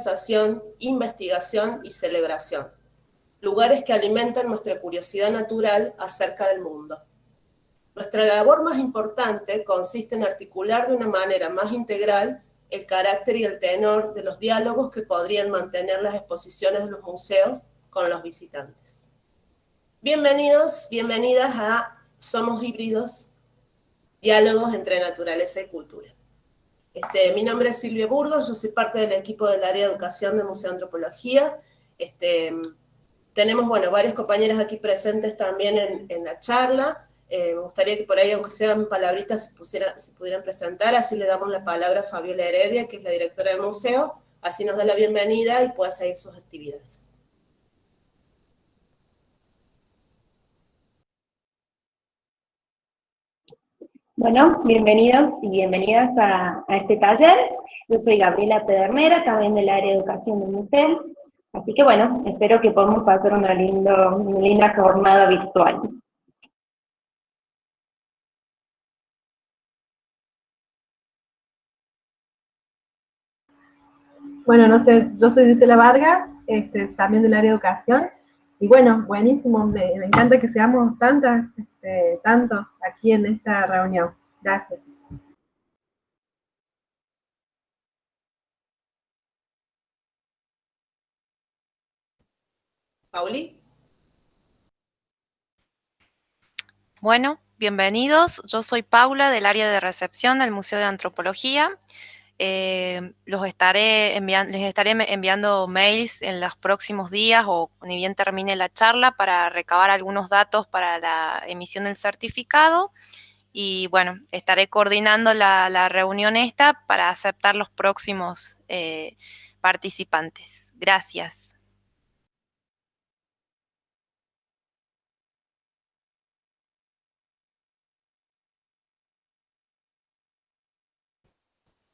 conversación, investigación y celebración. Lugares que alimentan nuestra curiosidad natural acerca del mundo. Nuestra labor más importante consiste en articular de una manera más integral el carácter y el tenor de los diálogos que podrían mantener las exposiciones de los museos con los visitantes. Bienvenidos, bienvenidas a Somos Híbridos, diálogos entre naturaleza y cultura. Mi nombre es Silvia Burgos, yo soy parte del equipo del área de educación del Museo de Antropología. Tenemos, varias compañeras aquí presentes también en la charla. Me gustaría que por ahí, aunque sean palabritas, se pudieran presentar. Así le damos la palabra a Fabiola Heredia, que es la directora del museo. Así nos da la bienvenida y pueda seguir sus actividades. Bueno, bienvenidos y bienvenidas a este taller. Yo soy Gabriela Pedernera, también del área de educación del museo. Así que bueno, espero que podamos pasar una linda jornada virtual. Bueno, no sé, yo soy Gisela Vargas, también del área de educación, y bueno, buenísimo, me encanta que seamos tantos aquí en esta reunión. Gracias. Pauli. Bueno, bienvenidos. Yo soy Paula del área de recepción del Museo de Antropología. Les estaré enviando mails en los próximos días o ni bien termine la charla para recabar algunos datos para la emisión del certificado. Y bueno, estaré coordinando la reunión esta para aceptar los próximos participantes. Gracias.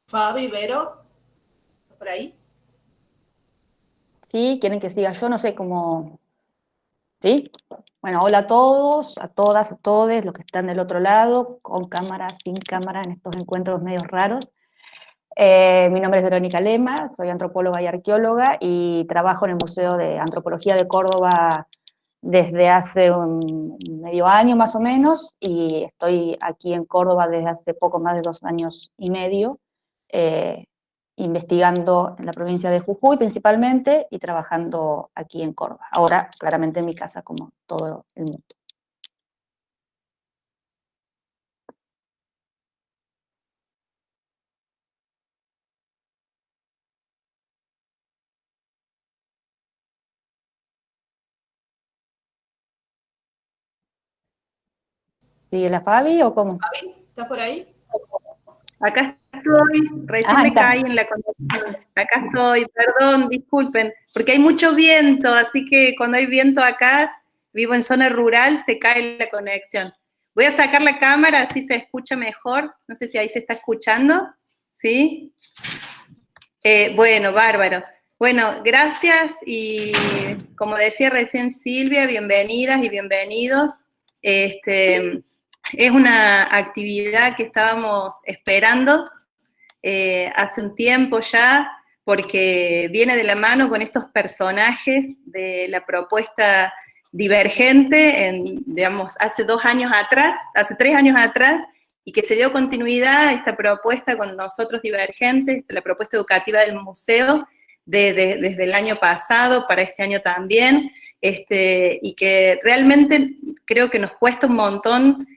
Fabi, Vero, ¿por ahí? Sí, quieren que siga yo, no sé cómo. ¿Sí? Bueno, hola a todos, a todas, a todes, los que están del otro lado, con cámara, sin cámara, en estos encuentros medios raros. Mi nombre es Verónica Lema, soy antropóloga y arqueóloga y trabajo en el Museo de Antropología de Córdoba desde hace un medio año más o menos, y estoy aquí en Córdoba desde hace poco más de 2 años y medio, investigando en la provincia de Jujuy principalmente y trabajando aquí en Córdoba. Ahora, claramente en mi casa, como todo el mundo. ¿Sigue la Fabi o cómo? Fabi, ¿estás por ahí? Acá estoy, recién me caí en la conexión. Acá estoy, perdón, disculpen, porque hay mucho viento, así que cuando hay viento acá, vivo en zona rural, se cae la conexión. Voy a sacar la cámara, así se escucha mejor. No sé si ahí se está escuchando, ¿sí? Bueno, bárbaro. Bueno, gracias y como decía recién Silvia, bienvenidas y bienvenidos. Es una actividad que estábamos esperando hace un tiempo ya, porque viene de la mano con estos personajes de la propuesta divergente, digamos, hace 2 años atrás, hace 3 años atrás, y que se dio continuidad a esta propuesta con nosotros divergentes, la propuesta educativa del museo, desde el año pasado para este año también, y que realmente creo que nos cuesta un montón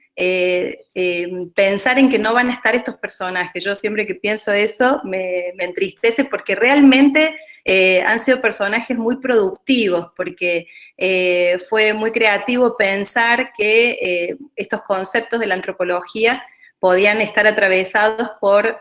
pensar en que no van a estar estos personajes. Yo siempre que pienso eso me entristece porque realmente han sido personajes muy productivos, porque fue muy creativo pensar que estos conceptos de la antropología podían estar atravesados por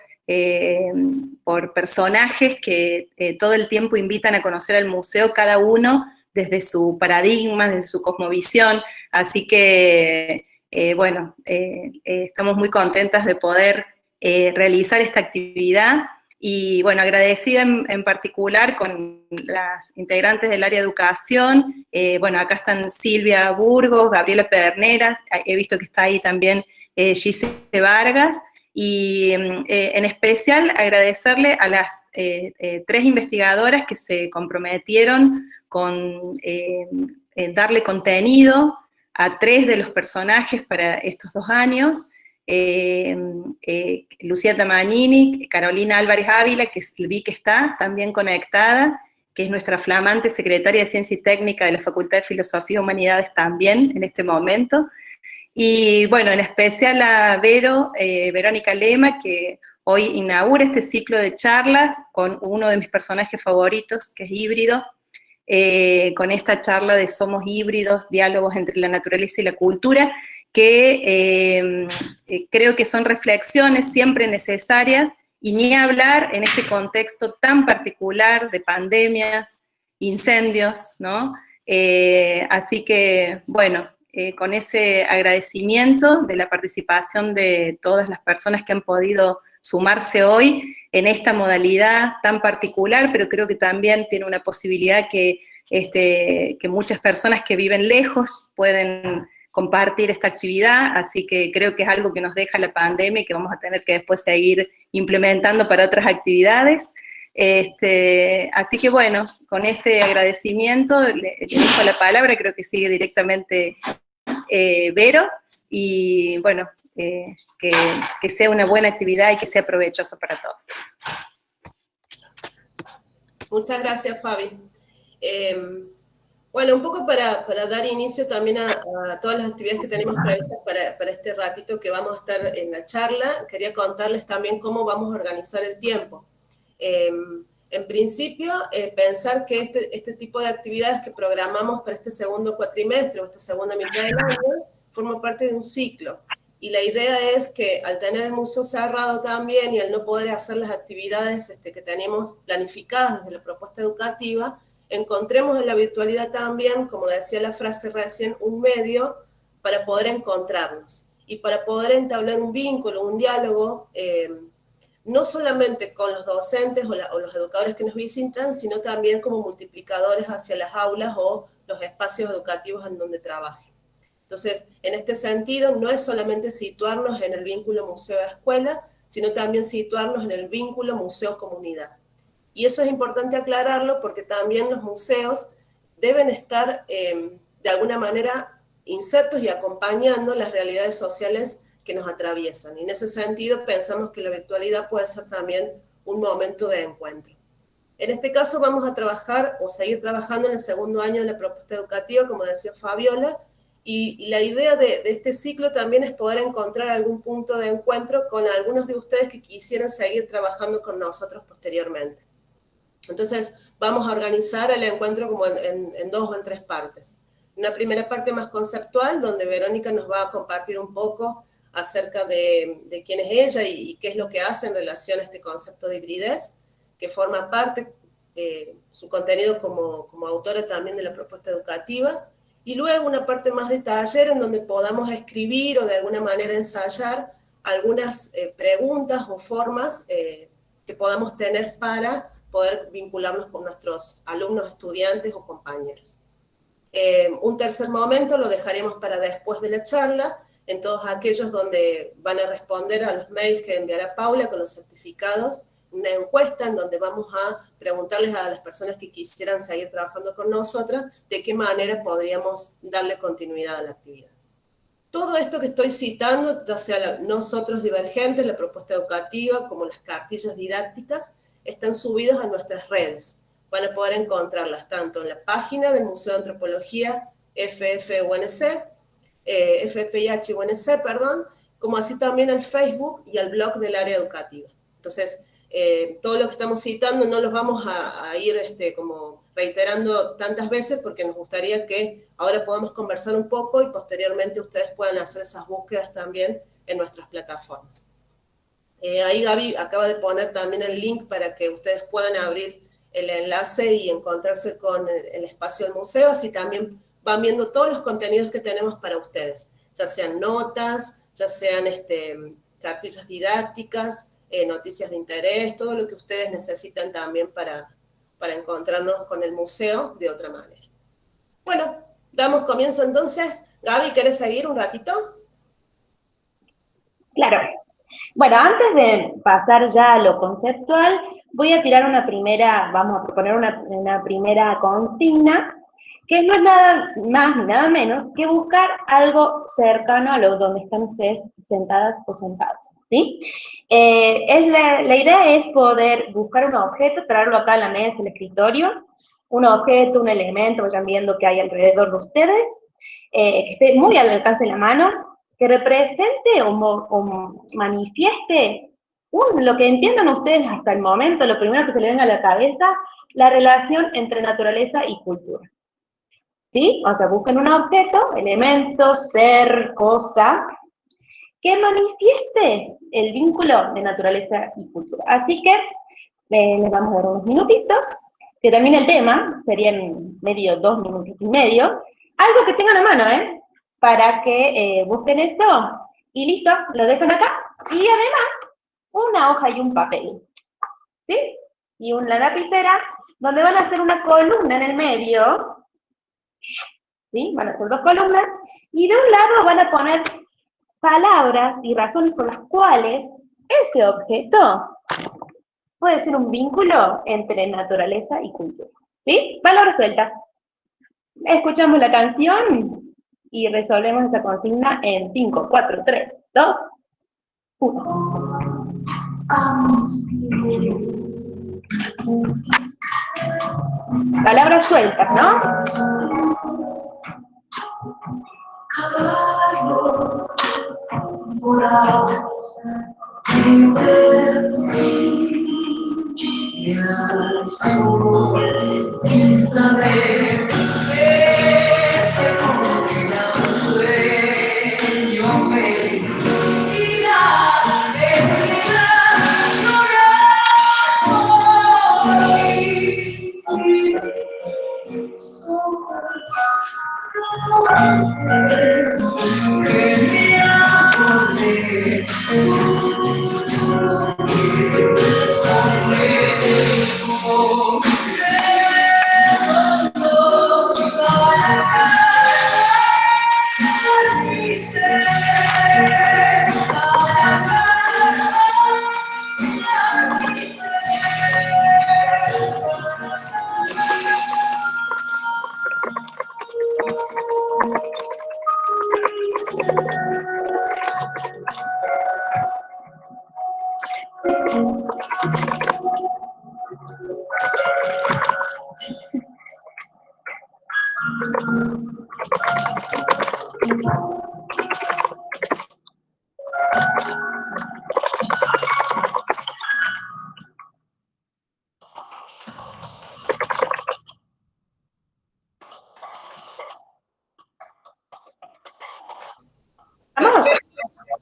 personajes que todo el tiempo invitan a conocer al museo, cada uno desde su paradigma, desde su cosmovisión, así que estamos muy contentas de poder realizar esta actividad y bueno, agradecida en particular con las integrantes del área de educación. Acá están Silvia Burgos, Gabriela Pederneras, he visto que está ahí también Gisela Vargas, y en especial agradecerle a las 3 investigadoras que se comprometieron con darle contenido a 3 de los personajes para estos 2 años, Lucía Tamagnini, Carolina Álvarez Ávila, que vi que está también conectada, que es nuestra flamante secretaria de Ciencia y Técnica de la Facultad de Filosofía y Humanidades también en este momento, y bueno, en especial a Verónica Lema, que hoy inaugura este ciclo de charlas con uno de mis personajes favoritos, que es Híbrido, con esta charla de Somos Híbridos, diálogos entre la naturaleza y la cultura, que creo que son reflexiones siempre necesarias, y ni hablar en este contexto tan particular de pandemias, incendios, ¿no? Así que, bueno, con ese agradecimiento de la participación de todas las personas que han podido sumarse hoy en esta modalidad tan particular, pero creo que también tiene una posibilidad que muchas personas que viven lejos pueden compartir esta actividad, así que creo que es algo que nos deja la pandemia y que vamos a tener que después seguir implementando para otras actividades. Así que bueno, con ese agradecimiento le dejo la palabra, creo que sigue directamente Vero, y bueno, que sea una buena actividad y que sea provechosa para todos. Muchas gracias, Fabi. Bueno, un poco para dar inicio también a todas las actividades que tenemos previstas para este ratito que vamos a estar en la charla, quería contarles también cómo vamos a organizar el tiempo. En principio, pensar que este tipo de actividades que programamos para este segundo cuatrimestre o esta segunda mitad del año forma parte de un ciclo. Y la idea es que al tener el museo cerrado también y al no poder hacer las actividades que tenemos planificadas desde la propuesta educativa, encontremos en la virtualidad también, como decía la frase recién, un medio para poder encontrarnos y para poder entablar un vínculo, un diálogo, no solamente con los docentes o los educadores que nos visitan, sino también como multiplicadores hacia las aulas o los espacios educativos en donde trabajen. Entonces, en este sentido, no es solamente situarnos en el vínculo museo-escuela, sino también situarnos en el vínculo museo-comunidad. Y eso es importante aclararlo porque también los museos deben estar de alguna manera insertos y acompañando las realidades sociales que nos atraviesan. Y en ese sentido pensamos que la virtualidad puede ser también un momento de encuentro. En este caso vamos a trabajar o seguir trabajando en el segundo año de la propuesta educativa, como decía Fabiola, y la idea de este ciclo también es poder encontrar algún punto de encuentro con algunos de ustedes que quisieran seguir trabajando con nosotros posteriormente. Entonces, vamos a organizar el encuentro como en 2 o en 3 partes. Una primera parte más conceptual, donde Verónica nos va a compartir un poco acerca de quién es ella y qué es lo que hace en relación a este concepto de hibridez, que forma parte, su contenido como autora también de la propuesta educativa, y luego una parte más de taller en donde podamos escribir o de alguna manera ensayar algunas preguntas o formas que podamos tener para poder vincularnos con nuestros alumnos, estudiantes o compañeros. Un tercer momento lo dejaremos para después de la charla, en todos aquellos donde van a responder a los mails que enviará Paula con los certificados, una encuesta en donde vamos a preguntarles a las personas que quisieran seguir trabajando con nosotras de qué manera podríamos darle continuidad a la actividad. Todo esto que estoy citando, ya sea nosotros divergentes, la propuesta educativa, como las cartillas didácticas, están subidos a nuestras redes. Van a poder encontrarlas tanto en la página del Museo de Antropología FFIH-UNC, como así también al Facebook y al blog del área educativa. Entonces, todo lo que estamos citando no los vamos a ir como reiterando tantas veces porque nos gustaría que ahora podamos conversar un poco y posteriormente ustedes puedan hacer esas búsquedas también en nuestras plataformas. Ahí Gaby acaba de poner también el link para que ustedes puedan abrir el enlace y encontrarse con el espacio del museo, así también van viendo todos los contenidos que tenemos para ustedes, ya sean notas, ya sean cartillas didácticas, noticias de interés, todo lo que ustedes necesitan también para encontrarnos con el museo de otra manera. Bueno, damos comienzo entonces. Gaby, ¿querés seguir un ratito? Claro. Bueno, antes de pasar ya a lo conceptual, voy a tirar una primera, vamos a proponer una primera consigna, que no es nada más ni nada menos que buscar algo cercano a lo donde están ustedes sentadas o sentados, ¿sí? La idea es poder buscar un objeto, traerlo acá a la mesa, al escritorio, un objeto, un elemento, vayan viendo que hay alrededor de ustedes, que esté muy al alcance de la mano, que represente o manifieste lo que entiendan ustedes hasta el momento, lo primero que se le venga a la cabeza, la relación entre naturaleza y cultura. ¿Sí? O sea, busquen un objeto, elemento, ser, cosa, que manifieste el vínculo de naturaleza y cultura. Así que les vamos a dar unos minutitos, que termine el tema, serían medio, 2 minutitos y medio, algo que tengan a mano, para que busquen eso, y listo, lo dejan acá, y además, una hoja y un papel, ¿sí? Y una lapicera, donde van a hacer una columna en el medio, ¿sí? Van a hacer 2 columnas, y de un lado van a poner palabras y razones por las cuales ese objeto puede ser un vínculo entre naturaleza y cultura, ¿sí? Palabra suelta. Escuchamos la canción y resolvemos esa consigna en 5, 4, 3, 2, 1. Palabras sueltas, ¿no? Sin saber que se congela un sueño feliz y las estrellas lloran por mí. Si mis ojos no que me acordé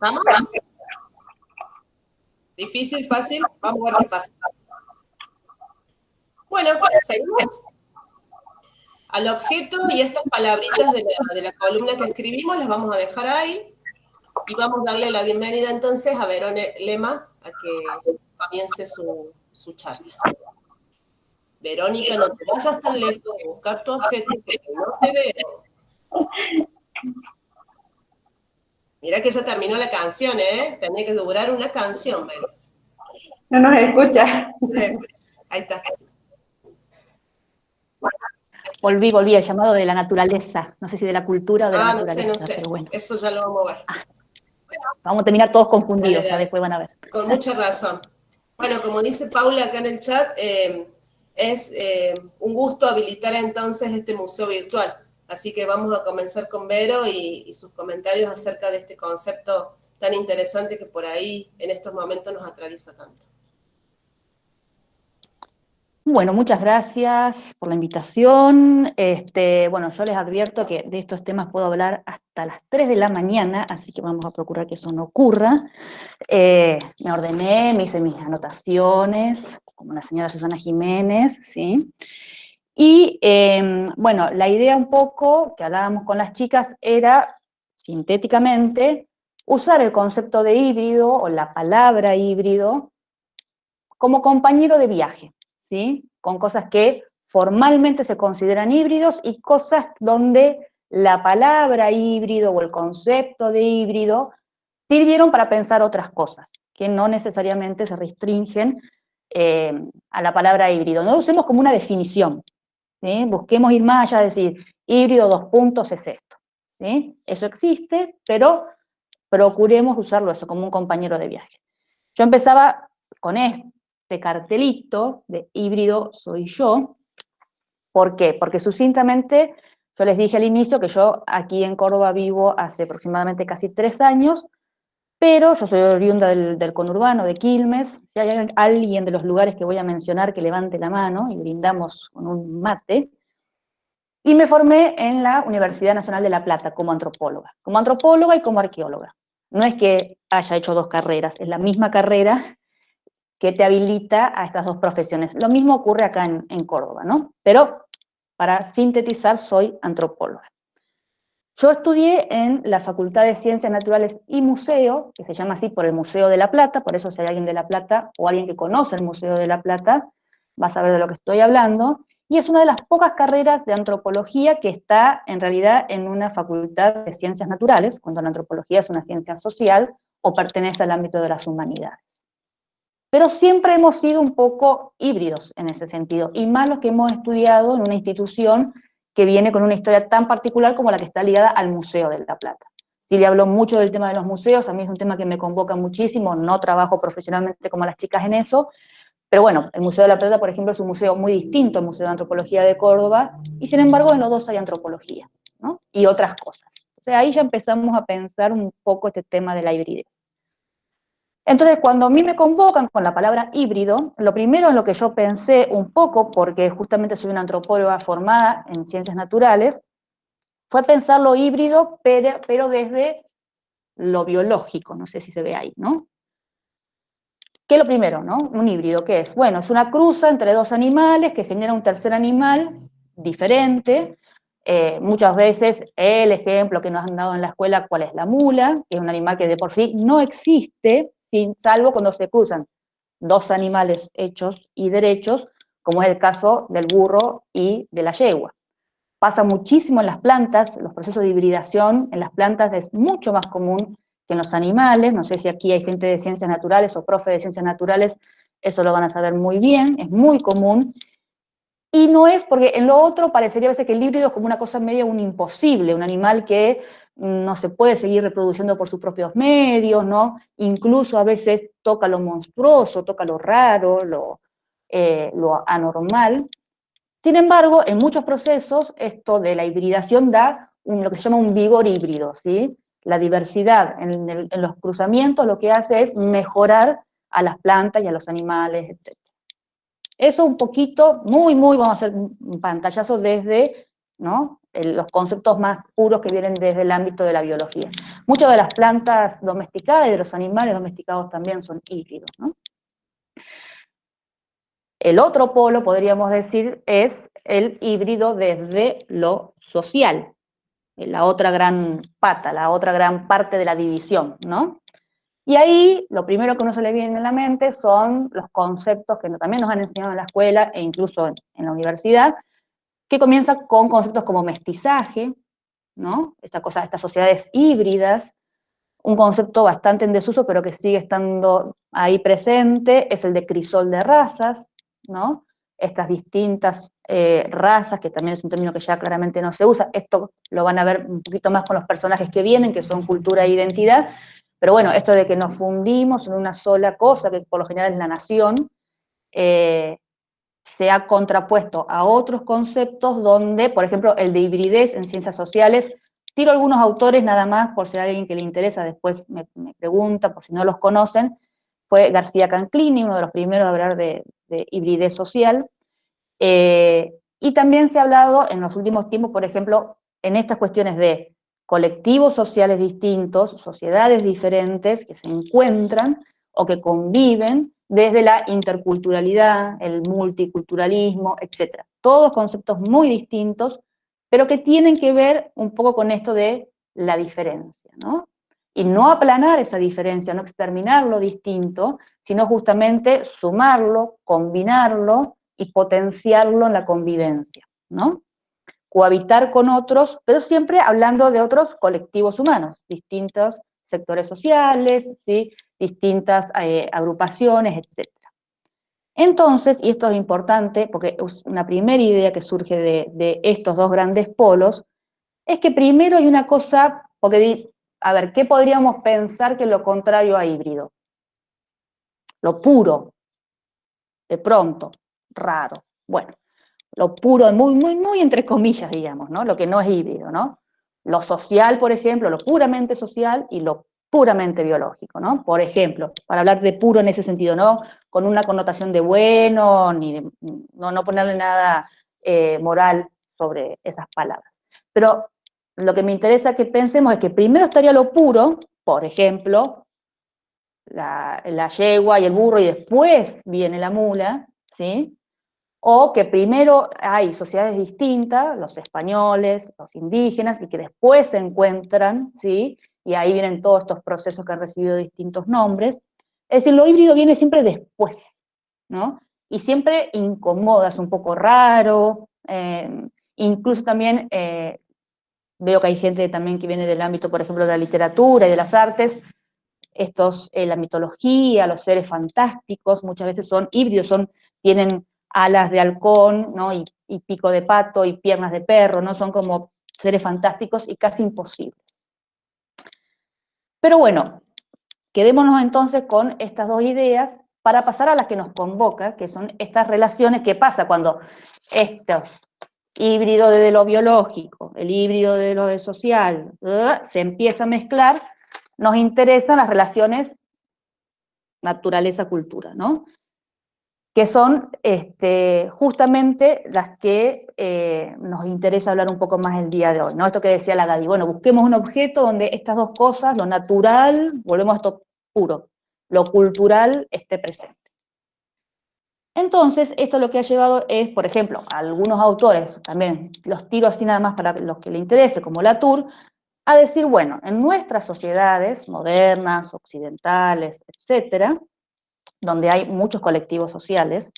¿Vamos? ¿Difícil, fácil? Vamos a ver qué pasa. Bueno, ¿seguimos? Al objeto y estas palabritas de la columna que escribimos las vamos a dejar ahí y vamos a darle la bienvenida entonces a Verón Lema a que comience su charla. Verónica, no te vayas tan lejos de buscar tu objeto porque no te veo. Mira que ya terminó la canción, ¿eh? Tenía que durar una canción, Vero. No nos escucha. Ahí está. Volví, el llamado de la naturaleza. No sé si de la cultura o de la naturaleza. No sé. Pero bueno. Eso ya lo vamos a ver. Vamos a terminar todos confundidos, ya después van a ver. Con mucha razón. Bueno, como dice Paula acá en el chat, es un gusto habilitar entonces este museo virtual. Así que vamos a comenzar con Vero y sus comentarios acerca de este concepto tan interesante que por ahí en estos momentos nos atraviesa tanto. Bueno, muchas gracias por la invitación. Bueno, yo les advierto que de estos temas puedo hablar hasta las 3 de la mañana, así que vamos a procurar que eso no ocurra. Me ordené, me hice mis anotaciones, como la señora Susana Jiménez, ¿sí? Y, bueno, la idea un poco que hablábamos con las chicas era, sintéticamente, usar el concepto de híbrido o la palabra híbrido como compañero de viaje, ¿sí? Con cosas que formalmente se consideran híbridos y cosas donde la palabra híbrido o el concepto de híbrido sirvieron para pensar otras cosas, que no necesariamente se restringen a la palabra híbrido. No lo usemos como una definición, ¿sí? Busquemos ir más allá, decir, híbrido 2 puntos es esto, ¿sí? Eso existe, pero procuremos usarlo eso como un compañero de viaje. Yo empezaba con este cartelito de híbrido soy yo. ¿Por qué? Porque sucintamente, yo les dije al inicio que yo aquí en Córdoba vivo hace aproximadamente casi 3 años, pero yo soy oriunda del conurbano, de Quilmes. Si hay alguien de los lugares que voy a mencionar que levante la mano y brindamos con un mate. Y me formé en la Universidad Nacional de La Plata como antropóloga y como arqueóloga. No es que haya hecho 2 carreras, es la misma carrera que te habilita a estas 2 profesiones. Lo mismo ocurre acá en Córdoba, ¿no? Pero, para sintetizar, soy antropóloga. Yo estudié en la Facultad de Ciencias Naturales y Museo, que se llama así por el Museo de La Plata, por eso si hay alguien de La Plata o alguien que conoce el Museo de La Plata, va a saber de lo que estoy hablando, y es una de las pocas carreras de antropología que está en realidad en una facultad de ciencias naturales, cuando la antropología es una ciencia social o pertenece al ámbito de las humanidades. Pero siempre hemos sido un poco híbridos en ese sentido, y más los que hemos estudiado en una institución que viene con una historia tan particular como la que está ligada al Museo de La Plata. Silvia habló mucho del tema de los museos, a mí es un tema que me convoca muchísimo, no trabajo profesionalmente como las chicas en eso, pero bueno, el Museo de La Plata, por ejemplo, es un museo muy distinto al Museo de Antropología de Córdoba, y sin embargo en los 2 hay antropología, ¿no? Y otras cosas. O sea, ahí ya empezamos a pensar un poco este tema de la hibridez. Entonces, cuando a mí me convocan con la palabra híbrido, lo primero en lo que yo pensé un poco, porque justamente soy una antropóloga formada en ciencias naturales, fue pensar lo híbrido, pero desde lo biológico, no sé si se ve ahí, ¿no? ¿Qué es lo primero, no? Un híbrido, ¿qué es? Bueno, es una cruza entre 2 animales que genera un tercer animal diferente. Muchas veces el ejemplo que nos han dado en la escuela, ¿cuál es? La mula, que es un animal que de por sí no existe, salvo cuando se cruzan 2 animales hechos y derechos, como es el caso del burro y de la yegua. Pasa muchísimo en las plantas, los procesos de hibridación en las plantas es mucho más común que en los animales. No sé si aquí hay gente de ciencias naturales o profe de ciencias naturales, eso lo van a saber muy bien, es muy común. Y no es porque en lo otro parecería a veces que el híbrido es como una cosa medio un imposible, un animal que no se puede seguir reproduciendo por sus propios medios, ¿no? Incluso a veces toca lo monstruoso, toca lo raro, lo anormal. Sin embargo, en muchos procesos, esto de la hibridación da lo que se llama un vigor híbrido, ¿sí? La diversidad en los cruzamientos lo que hace es mejorar a las plantas y a los animales, etc. Eso un poquito, vamos a hacer un pantallazo desde, ¿no?, los conceptos más puros que vienen desde el ámbito de la biología. Muchas de las plantas domesticadas y de los animales domesticados también son híbridos, ¿no? El otro polo, podríamos decir, es el híbrido desde lo social, la otra gran pata, la otra gran parte de la división, ¿no? Y ahí lo primero que uno se le viene a la mente son los conceptos que también nos han enseñado en la escuela e incluso en la universidad, que comienza con conceptos como mestizaje, ¿no? Estas sociedades híbridas. Un concepto bastante en desuso, pero que sigue estando ahí presente, es el de crisol de razas, ¿no? Estas distintas razas, que también es un término que ya claramente no se usa. Esto lo van a ver un poquito más con los personajes que vienen, que son cultura e identidad, pero bueno, esto de que nos fundimos en una sola cosa, que por lo general es la nación, se ha contrapuesto a otros conceptos donde, por ejemplo, el de hibridez en ciencias sociales, tiro algunos autores nada más, por si hay alguien que le interesa, después me pregunta, por si no los conocen, fue García Canclini, uno de los primeros a hablar de hibridez social, y también se ha hablado en los últimos tiempos, por ejemplo, en estas cuestiones de colectivos sociales distintos, sociedades diferentes que se encuentran o que conviven desde la interculturalidad, el multiculturalismo, etc. Todos conceptos muy distintos, pero que tienen que ver un poco con esto de la diferencia, ¿no? Y no aplanar esa diferencia, no exterminar lo distinto, sino justamente sumarlo, combinarlo y potenciarlo en la convivencia, ¿no? Cohabitar con otros, pero siempre hablando de otros colectivos humanos, distintos sectores sociales, ¿sí? distintas agrupaciones, etc. Entonces, y esto es importante, porque es una primera idea que surge de estos dos grandes polos, es que primero hay una cosa, porque, a ver, ¿qué podríamos pensar que es lo contrario a híbrido? Lo puro, de pronto, raro. Bueno, lo puro, muy, muy, muy entre comillas, digamos, ¿no? Lo que no es híbrido, ¿no? Lo social, por ejemplo, lo puramente social y lo puramente biológico, ¿no? Por ejemplo, para hablar de puro en ese sentido, no con una connotación de bueno, ni de, no ponerle nada moral sobre esas palabras. Pero lo que me interesa que pensemos es que primero estaría lo puro, por ejemplo, la yegua y el burro, y después viene la mula, ¿sí? O que primero hay sociedades distintas, los españoles, los indígenas, y que después se encuentran, ¿sí? Y ahí vienen todos estos procesos que han recibido distintos nombres. Es decir, lo híbrido viene siempre después, ¿no? Y siempre incomoda, es un poco raro, incluso también veo que hay gente también que viene del ámbito, por ejemplo, de la literatura y de las artes, la mitología, los seres fantásticos, muchas veces son híbridos, tienen alas de halcón, ¿no? y pico de pato y piernas de perro, ¿no? Son como seres fantásticos y casi imposibles. Pero bueno, quedémonos entonces con estas dos ideas para pasar a las que nos convoca, que son estas relaciones que pasa cuando estos híbrido de lo biológico, el híbrido de lo social, se empieza a mezclar, nos interesan las relaciones naturaleza-cultura, ¿no? Que son justamente las que nos interesa hablar un poco más el día de hoy, ¿no? Esto que decía la Gaby, bueno, busquemos un objeto donde estas dos cosas, lo natural, volvemos a esto puro, lo cultural esté presente. Entonces, esto lo que ha llevado es, por ejemplo, a algunos autores, también los tiro así nada más para los que le interese, como Latour, a decir, bueno, en nuestras sociedades modernas, occidentales, etcétera, donde hay muchos colectivos sociales,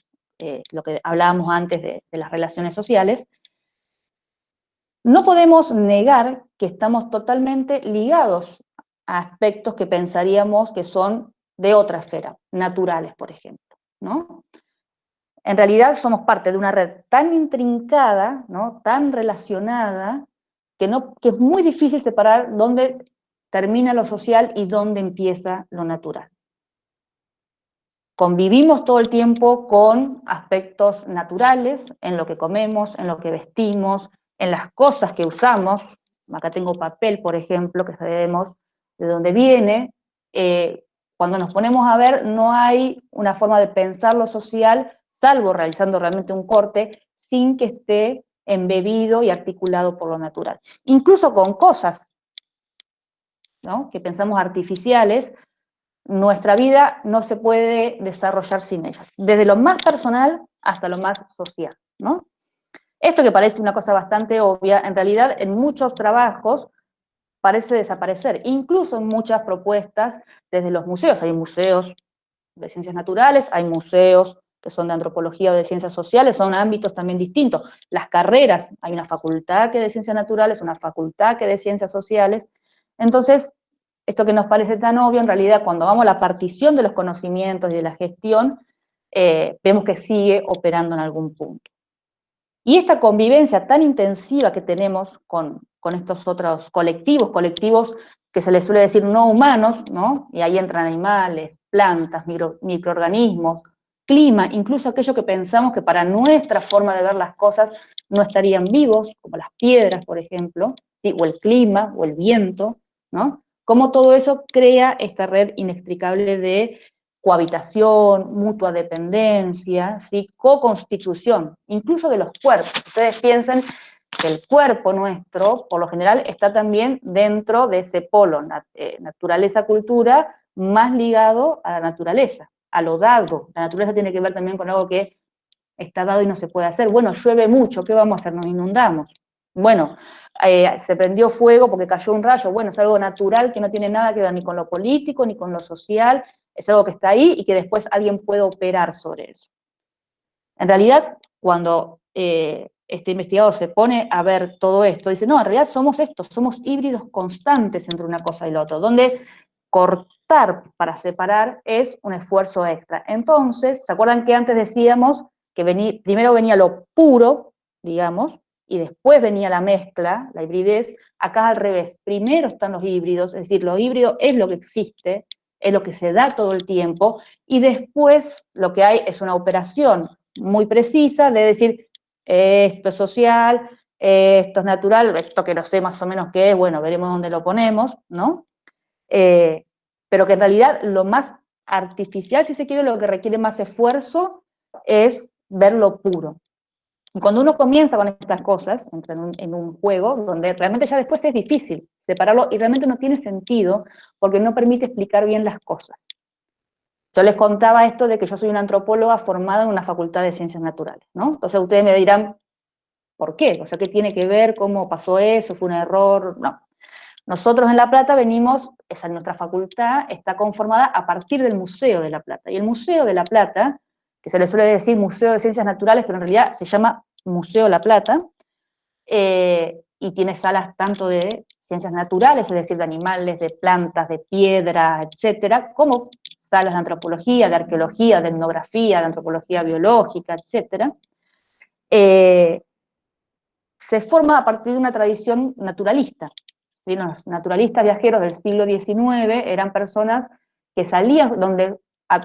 lo que hablábamos antes de las relaciones sociales, no podemos negar que estamos totalmente ligados a aspectos que pensaríamos que son de otra esfera, naturales, por ejemplo, ¿no? En realidad somos parte de una red tan intrincada, ¿no? Tan relacionada, que es muy difícil separar dónde termina lo social y dónde empieza lo natural. Convivimos todo el tiempo con aspectos naturales, en lo que comemos, en lo que vestimos, en las cosas que usamos. Acá tengo papel, por ejemplo, que sabemos de dónde viene. Cuando nos ponemos a ver, no hay una forma de pensar lo social, salvo realizando realmente un corte, sin que esté embebido y articulado por lo natural. Incluso con cosas, ¿no?, que pensamos artificiales, nuestra vida no se puede desarrollar sin ellas, desde lo más personal hasta lo más social, ¿no? Esto que parece una cosa bastante obvia, en realidad en muchos trabajos parece desaparecer, incluso en muchas propuestas desde los museos. Hay museos de ciencias naturales, hay museos que son de antropología o de ciencias sociales, son ámbitos también distintos. Las carreras, hay una facultad que de ciencias naturales, una facultad que de ciencias sociales. Entonces, esto que nos parece tan obvio, en realidad cuando vamos a la partición de los conocimientos y de la gestión, vemos que sigue operando en algún punto. Y esta convivencia tan intensiva que tenemos con estos otros colectivos que se les suele decir no humanos, ¿no? Y ahí entran animales, plantas, microorganismos, clima, incluso aquello que pensamos que para nuestra forma de ver las cosas no estarían vivos, como las piedras, por ejemplo, ¿sí? O el clima, o el viento, ¿no? Cómo todo eso crea esta red inextricable de cohabitación, mutua dependencia, ¿sí? Co-constitución, incluso de los cuerpos. Ustedes piensen que el cuerpo nuestro, por lo general, está también dentro de ese polo naturaleza-cultura, más ligado a la naturaleza, a lo dado. La naturaleza tiene que ver también con algo que está dado y no se puede hacer. Bueno, llueve mucho, ¿qué vamos a hacer? Nos inundamos. Bueno, se prendió fuego porque cayó un rayo. Bueno, es algo natural que no tiene nada que ver ni con lo político, ni con lo social, es algo que está ahí y que después alguien puede operar sobre eso. En realidad, cuando este investigador se pone a ver todo esto, dice, no, en realidad somos estos, somos híbridos constantes entre una cosa y la otra, donde cortamos esforzar para separar es un esfuerzo extra. Entonces, ¿se acuerdan que antes decíamos que primero venía lo puro, digamos, y después venía la mezcla, la hibridez? Acá al revés, primero están los híbridos, es decir, lo híbrido es lo que existe, es lo que se da todo el tiempo, y después lo que hay es una operación muy precisa de decir, esto es social, esto es natural, esto que no sé más o menos qué es, bueno, veremos dónde lo ponemos, ¿no? Pero que en realidad lo más artificial, si se quiere, lo que requiere más esfuerzo es ver lo puro. Y cuando uno comienza con estas cosas, entra en un juego donde realmente ya después es difícil separarlo y realmente no tiene sentido porque no permite explicar bien las cosas. Yo les contaba esto de que yo soy una antropóloga formada en una facultad de ciencias naturales, ¿no? Entonces ustedes me dirán, ¿por qué? O sea, ¿qué tiene que ver? ¿Cómo pasó eso? ¿Fue un error? No. Nosotros en La Plata venimos, esa nuestra facultad está conformada a partir del Museo de La Plata. Y el Museo de La Plata, que se le suele decir Museo de Ciencias Naturales, pero en realidad se llama Museo La Plata, y tiene salas tanto de ciencias naturales, es decir, de animales, de plantas, de piedras, etcétera, como salas de antropología, de arqueología, de etnografía, de antropología biológica, etcétera. Se forma a partir de una tradición naturalista. ¿Sí? Los naturalistas viajeros del siglo XIX eran personas que salían donde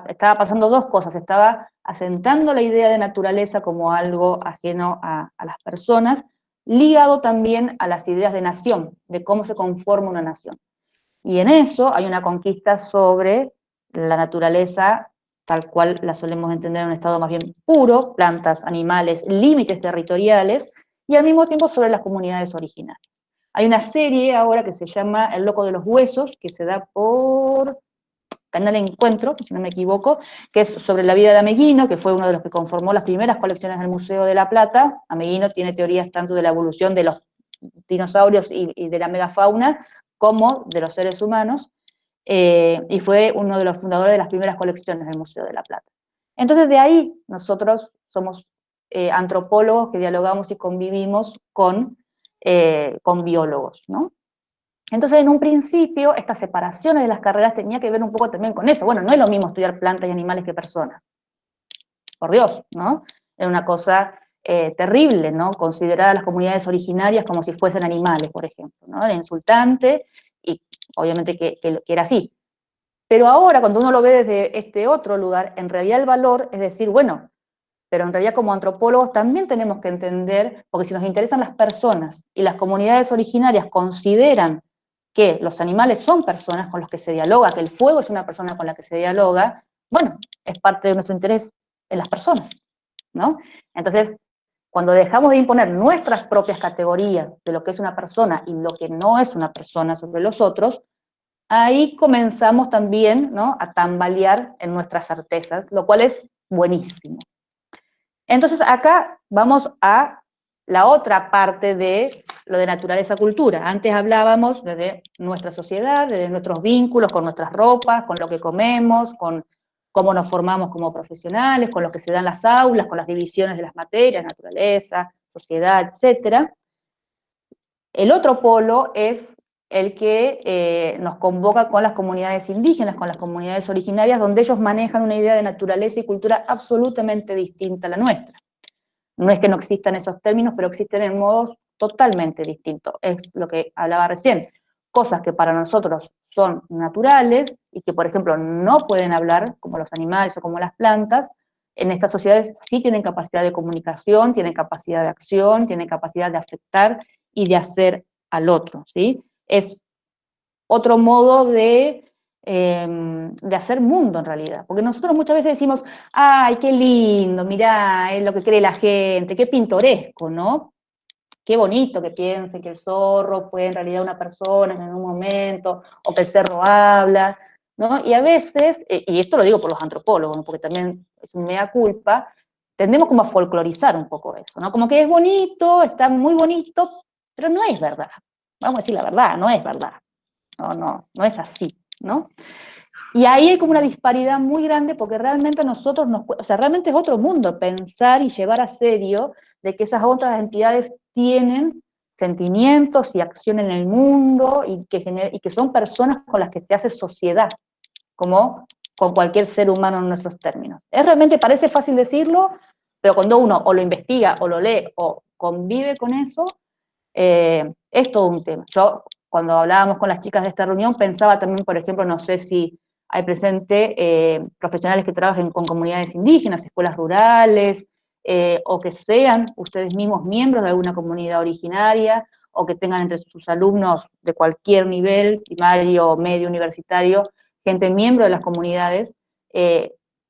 estaba pasando dos cosas, estaba asentando la idea de naturaleza como algo ajeno a las personas, ligado también a las ideas de nación, de cómo se conforma una nación. Y en eso hay una conquista sobre la naturaleza tal cual la solemos entender en un estado más bien puro, plantas, animales, límites territoriales, y al mismo tiempo sobre las comunidades originarias. Hay una serie ahora que se llama El Loco de los Huesos, que se da por Canal Encuentro, si no me equivoco, que es sobre la vida de Ameguino, que fue uno de los que conformó las primeras colecciones del Museo de La Plata. Ameguino tiene teorías tanto de la evolución de los dinosaurios y de la megafauna, como de los seres humanos, y fue uno de los fundadores de las primeras colecciones del Museo de La Plata. Entonces de ahí nosotros somos antropólogos que dialogamos y convivimos con biólogos, ¿no? Entonces, en un principio, estas separaciones de las carreras tenía que ver un poco también con eso. Bueno, no es lo mismo estudiar plantas y animales que personas. Por Dios, ¿no? Era una cosa terrible, ¿no? Considerar a las comunidades originarias como si fuesen animales, por ejemplo, ¿no? Era insultante y obviamente que era así. Pero ahora, cuando uno lo ve desde este otro lugar, en realidad el valor es decir, bueno, pero en realidad como antropólogos también tenemos que entender, porque si nos interesan las personas y las comunidades originarias consideran que los animales son personas con las que se dialoga, que el fuego es una persona con la que se dialoga, bueno, es parte de nuestro interés en las personas, ¿no? Entonces, cuando dejamos de imponer nuestras propias categorías de lo que es una persona y lo que no es una persona sobre los otros, ahí comenzamos también, ¿no?, a tambalear en nuestras certezas, lo cual es buenísimo. Entonces acá vamos a la otra parte de lo de naturaleza-cultura. Antes hablábamos desde nuestra sociedad, desde nuestros vínculos con nuestras ropas, con lo que comemos, con cómo nos formamos como profesionales, con lo que se da en las aulas, con las divisiones de las materias, naturaleza, sociedad, etc. El otro polo es el que nos convoca con las comunidades indígenas, con las comunidades originarias, donde ellos manejan una idea de naturaleza y cultura absolutamente distinta a la nuestra. No es que no existan esos términos, pero existen en modos totalmente distintos. Es lo que hablaba recién. Cosas que para nosotros son naturales y que, por ejemplo, no pueden hablar, como los animales o como las plantas, en estas sociedades sí tienen capacidad de comunicación, tienen capacidad de acción, tienen capacidad de afectar y de hacer al otro, ¿sí? Es otro modo de hacer mundo en realidad, porque nosotros muchas veces decimos, ay, qué lindo, mirá, es lo que cree la gente, qué pintoresco, ¿no? Qué bonito que piensen que el zorro fue en realidad una persona en un momento, o que el cerro habla, ¿no? Y a veces, y esto lo digo por los antropólogos, ¿no?, porque también es un mea culpa, tendemos como a folclorizar un poco eso, ¿no? Como que es bonito, está muy bonito, pero no es verdad. Vamos a decir la verdad, no es verdad. No es así, ¿no? Y ahí hay como una disparidad muy grande porque realmente nosotros o sea, realmente es otro mundo pensar y llevar a serio de que esas otras entidades tienen sentimientos y acción en el mundo y que son personas con las que se hace sociedad, como con cualquier ser humano en nuestros términos. Realmente parece fácil decirlo, pero cuando uno o lo investiga, o lo lee, o convive con eso, es todo un tema. Yo, cuando hablábamos con las chicas de esta reunión, pensaba también, por ejemplo, no sé si hay presente profesionales que trabajen con comunidades indígenas, escuelas rurales, o que sean ustedes mismos miembros de alguna comunidad originaria, o que tengan entre sus alumnos de cualquier nivel, primario, medio, universitario, gente miembro de las comunidades,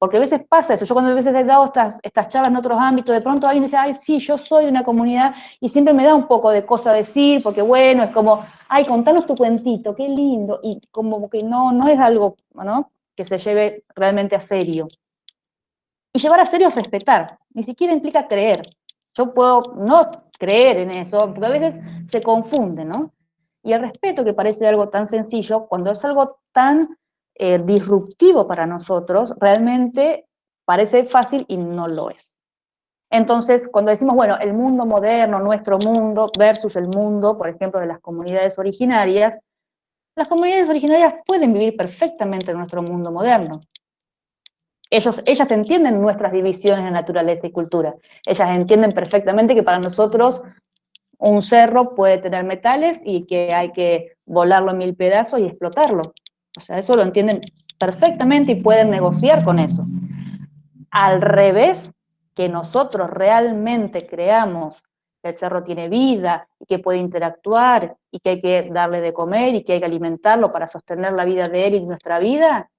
porque a veces pasa eso. Yo cuando a veces he dado estas charlas en otros ámbitos, de pronto alguien dice, ay, sí, yo soy de una comunidad, y siempre me da un poco de cosa decir, porque bueno, es como, ay, contanos tu cuentito, qué lindo, y como que no es algo, ¿no?, que se lleve realmente a serio. Y llevar a serio es respetar, ni siquiera implica creer. Yo puedo no creer en eso, porque a veces se confunde, ¿no? Y el respeto, que parece algo tan sencillo, cuando es algo tan disruptivo para nosotros, realmente parece fácil y no lo es. Entonces, cuando decimos, bueno, el mundo moderno, nuestro mundo, versus el mundo, por ejemplo, de las comunidades originarias, las comunidades originarias pueden vivir perfectamente en nuestro mundo moderno. Ellas entienden nuestras divisiones de naturaleza y cultura. Ellas entienden perfectamente que para nosotros un cerro puede tener metales y que hay que volarlo en 1000 pedazos y explotarlo. O sea, eso lo entienden perfectamente y pueden negociar con eso. Al revés, que nosotros realmente creamos que el cerro tiene vida y que puede interactuar y que hay que darle de comer y que hay que alimentarlo para sostener la vida de él y nuestra vida,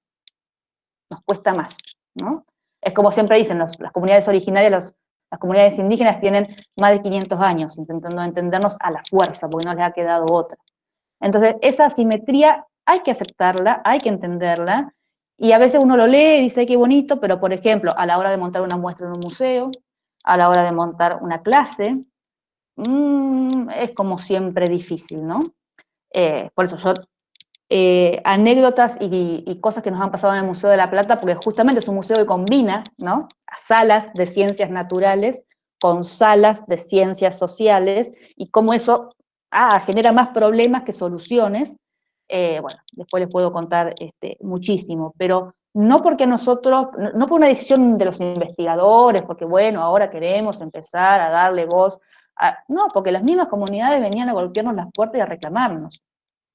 nos cuesta más, ¿no? Es como siempre dicen, las comunidades originarias, las comunidades indígenas tienen más de 500 años intentando entendernos a la fuerza, porque no les ha quedado otra. Entonces, esa asimetría hay que aceptarla, hay que entenderla, y a veces uno lo lee y dice, qué bonito, pero por ejemplo, a la hora de montar una muestra en un museo, a la hora de montar una clase, es como siempre difícil, ¿no? Por eso yo anécdotas y cosas que nos han pasado en el Museo de la Plata, porque justamente es un museo que combina, ¿no?, salas de ciencias naturales con salas de ciencias sociales, y cómo eso genera más problemas que soluciones. Bueno, después les puedo contar muchísimo, pero no porque nosotros, no por una decisión de los investigadores, porque bueno, ahora queremos empezar a darle voz, no, porque las mismas comunidades venían a golpearnos las puertas y a reclamarnos,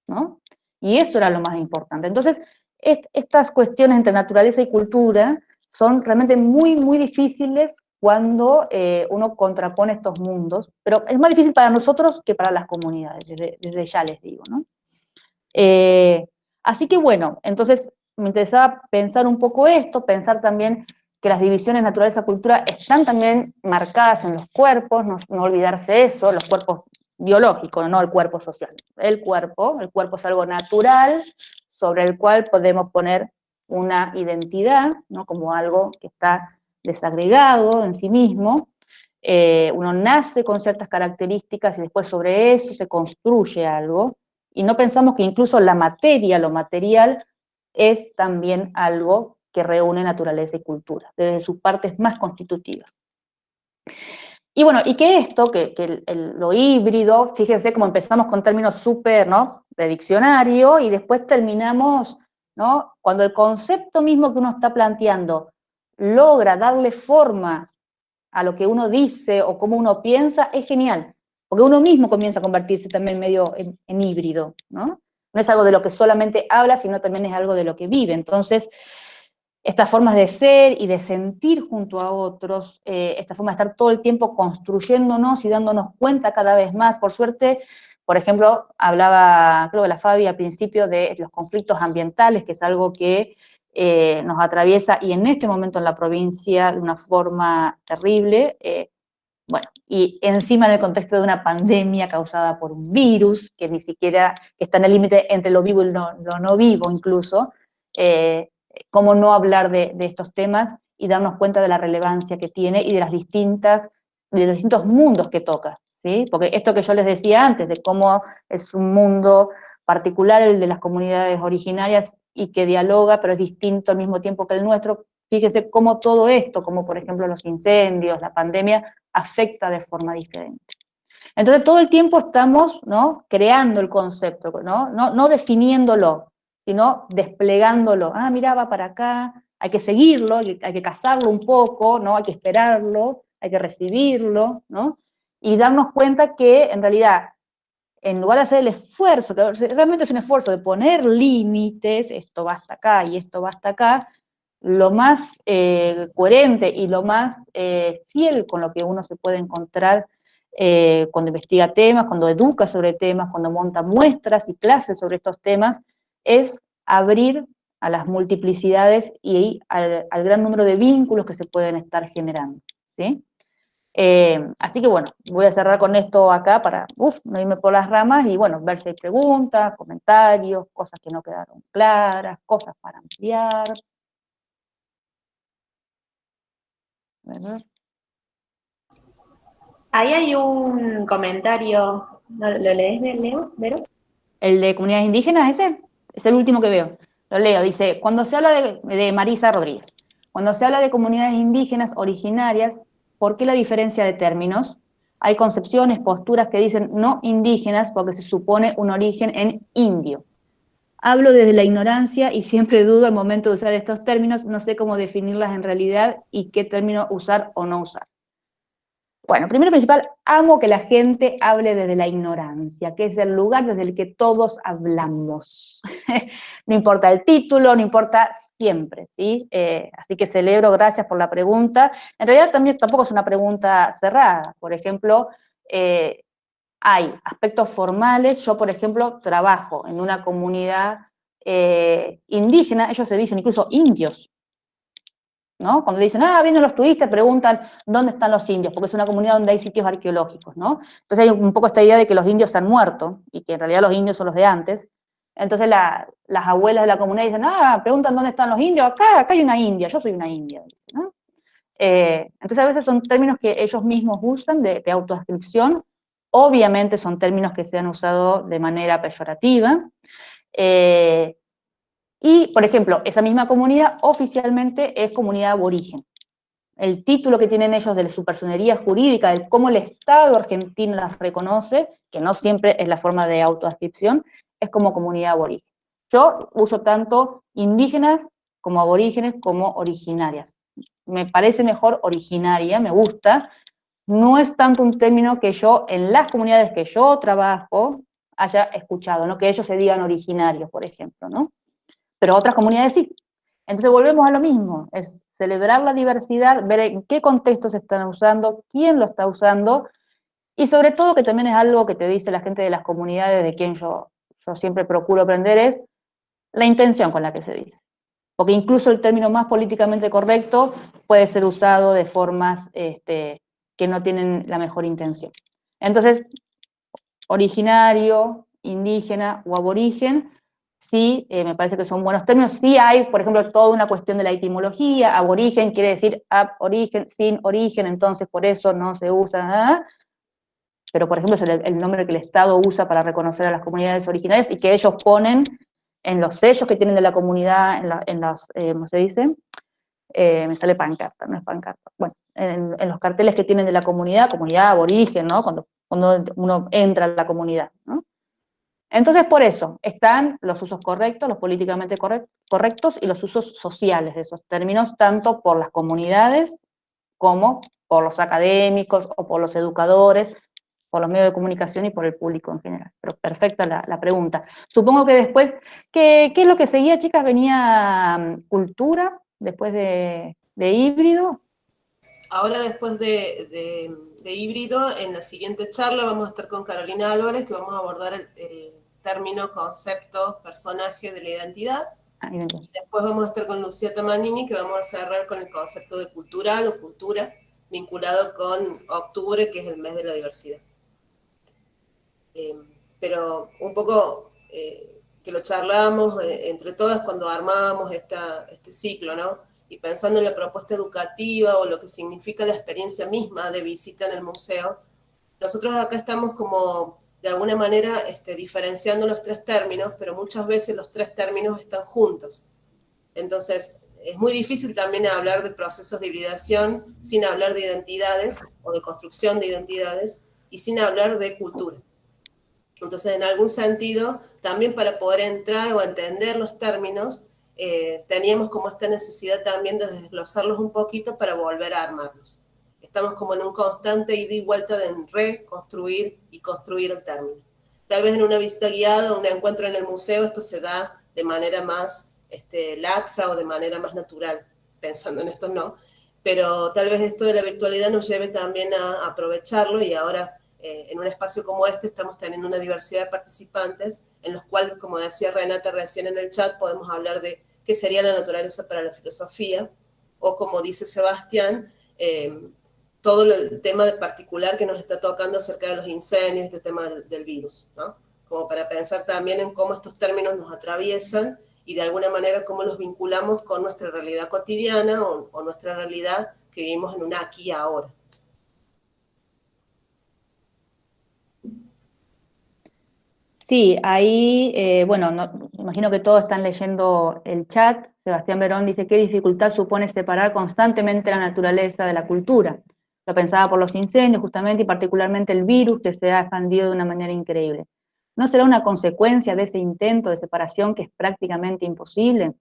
¿no? Y eso era lo más importante. Entonces, estas cuestiones entre naturaleza y cultura son realmente muy, muy difíciles cuando uno contrapone estos mundos, pero es más difícil para nosotros que para las comunidades, desde ya les digo, ¿no? Así que bueno, entonces me interesaba pensar un poco esto, pensar también que las divisiones naturaleza-cultura están también marcadas en los cuerpos, no olvidarse eso, los cuerpos biológicos, no el cuerpo social. El cuerpo es algo natural sobre el cual podemos poner una identidad, ¿no?, como algo que está desagregado en sí mismo. Uno nace con ciertas características y después sobre eso se construye algo, y no pensamos que incluso la materia, lo material, es también algo que reúne naturaleza y cultura, desde sus partes más constitutivas. Y bueno, y que esto, lo híbrido, fíjense cómo empezamos con términos súper, ¿no?, de diccionario, y después terminamos, ¿no?, cuando el concepto mismo que uno está planteando logra darle forma a lo que uno dice o cómo uno piensa, es genial, porque uno mismo comienza a convertirse también medio en híbrido, ¿no? No es algo de lo que solamente habla, sino también es algo de lo que vive. Entonces, estas formas de ser y de sentir junto a otros, esta forma de estar todo el tiempo construyéndonos y dándonos cuenta cada vez más. Por suerte, por ejemplo, hablaba, creo que la Fabi al principio, de los conflictos ambientales, que es algo que nos atraviesa, y en este momento en la provincia de una forma terrible, bueno, y encima en el contexto de una pandemia causada por un virus, que ni siquiera, que está en el límite entre lo vivo y lo no vivo incluso, cómo no hablar de estos temas y darnos cuenta de la relevancia que tiene y de los distintos mundos que toca, ¿sí? Porque esto que yo les decía antes, de cómo es un mundo particular el de las comunidades originarias y que dialoga, pero es distinto al mismo tiempo que el nuestro, fíjese cómo todo esto, como por ejemplo los incendios, la pandemia, afecta de forma diferente. Entonces todo el tiempo estamos, ¿no?, creando el concepto, no definiéndolo, sino desplegándolo. Ah, mira, va para acá, hay que seguirlo, hay que cazarlo un poco, ¿no? Hay que esperarlo, hay que recibirlo, ¿no? Y darnos cuenta que, en realidad, en lugar de hacer el esfuerzo, que realmente es un esfuerzo de poner límites, esto va hasta acá y esto va hasta acá, lo más coherente y lo más fiel con lo que uno se puede encontrar cuando investiga temas, cuando educa sobre temas, cuando monta muestras y clases sobre estos temas, es abrir a las multiplicidades y al gran número de vínculos que se pueden estar generando, ¿sí? Así que bueno, voy a cerrar con esto acá para no irme por las ramas y bueno, ver si hay preguntas, comentarios, cosas que no quedaron claras, cosas para ampliar. A ver. Ahí hay un comentario, ¿lo lees, Leo? ¿Vero? El de comunidades indígenas, ese es el último que veo. Lo leo, dice, cuando se habla de Marisa Rodríguez, cuando se habla de comunidades indígenas originarias, ¿por qué la diferencia de términos? Hay concepciones, posturas que dicen no indígenas porque se supone un origen en indio. Hablo desde la ignorancia y siempre dudo al momento de usar estos términos, no sé cómo definirlas en realidad y qué término usar o no usar. Bueno, primero y principal, amo que la gente hable desde la ignorancia, que es el lugar desde el que todos hablamos. No importa el título, no importa siempre, ¿sí? Así que celebro, gracias por la pregunta. En realidad también tampoco es una pregunta cerrada. Por ejemplo, hay aspectos formales. Yo, por ejemplo, trabajo en una comunidad indígena, ellos se dicen incluso indios, ¿no? Cuando dicen, vienen los turistas, preguntan dónde están los indios, porque es una comunidad donde hay sitios arqueológicos, ¿no? Entonces hay un poco esta idea de que los indios se han muerto, y que en realidad los indios son los de antes. Entonces las abuelas de la comunidad dicen, preguntan dónde están los indios, acá hay una india, yo soy una india, dice, ¿no? Entonces a veces son términos que ellos mismos usan de autodescripción, obviamente son términos que se han usado de manera peyorativa, y, por ejemplo, esa misma comunidad oficialmente es comunidad aborigen. El título que tienen ellos de su personería jurídica, de cómo el Estado argentino las reconoce, que no siempre es la forma de autoascripción, es como comunidad aborigen. Yo uso tanto indígenas como aborígenes como originarias. Me parece mejor originaria, me gusta. No es tanto un término que yo, en las comunidades que yo trabajo, haya escuchado, no que ellos se digan originarios, por ejemplo, ¿no? Pero otras comunidades sí. Entonces volvemos a lo mismo, es celebrar la diversidad, ver en qué contexto se están usando, quién lo está usando, y sobre todo, que también es algo que te dice la gente de las comunidades, de quien yo siempre procuro aprender, es la intención con la que se dice. Porque incluso el término más políticamente correcto puede ser usado de formas que no tienen la mejor intención. Entonces, originario, indígena o aborigen, sí, me parece que son buenos términos. Sí hay, por ejemplo, toda una cuestión de la etimología. Aborigen quiere decir origen, sin origen, entonces por eso no se usa nada. Pero, por ejemplo, es el nombre que el Estado usa para reconocer a las comunidades originarias y que ellos ponen en los sellos que tienen de la comunidad, en las, ¿cómo se dice? Me sale pancarta, no es pancarta. Bueno, en los carteles que tienen de la comunidad aborigen, ¿no? Cuando uno entra a la comunidad, ¿no? Entonces, por eso, están los usos correctos, los políticamente correctos y los usos sociales de esos términos, tanto por las comunidades como por los académicos o por los educadores, por los medios de comunicación y por el público en general. Pero perfecta la pregunta. Supongo que después, ¿qué es lo que seguía, chicas? ¿Venía cultura después de híbrido? Ahora, después de híbrido, en la siguiente charla vamos a estar con Carolina Álvarez, que vamos a abordar el término, concepto, personaje de la identidad. Y después vamos a estar con Lucía Tamanini, que vamos a cerrar con el concepto de cultural o cultura, vinculado con octubre, que es el mes de la diversidad. Pero un poco que lo charlábamos entre todas cuando armábamos este ciclo, ¿no? Y pensando en la propuesta educativa o lo que significa la experiencia misma de visita en el museo, nosotros acá estamos como de alguna manera diferenciando los tres términos, pero muchas veces los tres términos están juntos. Entonces, es muy difícil también hablar de procesos de hibridación sin hablar de identidades o de construcción de identidades y sin hablar de cultura. Entonces, en algún sentido, también para poder entrar o entender los términos, teníamos como esta necesidad también de desglosarlos un poquito para volver a armarlos. Estamos como en un constante ida y vuelta de reconstruir y construir el término. Tal vez en una visita guiada o un encuentro en el museo esto se da de manera más laxa o de manera más natural, pensando en esto no, pero tal vez esto de la virtualidad nos lleve también a aprovecharlo y ahora en un espacio como este estamos teniendo una diversidad de participantes en los cuales, como decía Renata recién en el chat, podemos hablar de qué sería la naturaleza para la filosofía, o como dice Sebastián, todo el tema de particular que nos está tocando acerca de los incendios, este tema del virus, ¿no? Como para pensar también en cómo estos términos nos atraviesan y de alguna manera cómo los vinculamos con nuestra realidad cotidiana o nuestra realidad que vivimos en un aquí y ahora. Sí, ahí, bueno, imagino que todos están leyendo el chat. Sebastián Verón dice, ¿qué dificultad supone separar constantemente la naturaleza de la cultura? Lo pensaba por los incendios, justamente, y particularmente el virus que se ha expandido de una manera increíble. ¿No será una consecuencia de ese intento de separación que es prácticamente imposible?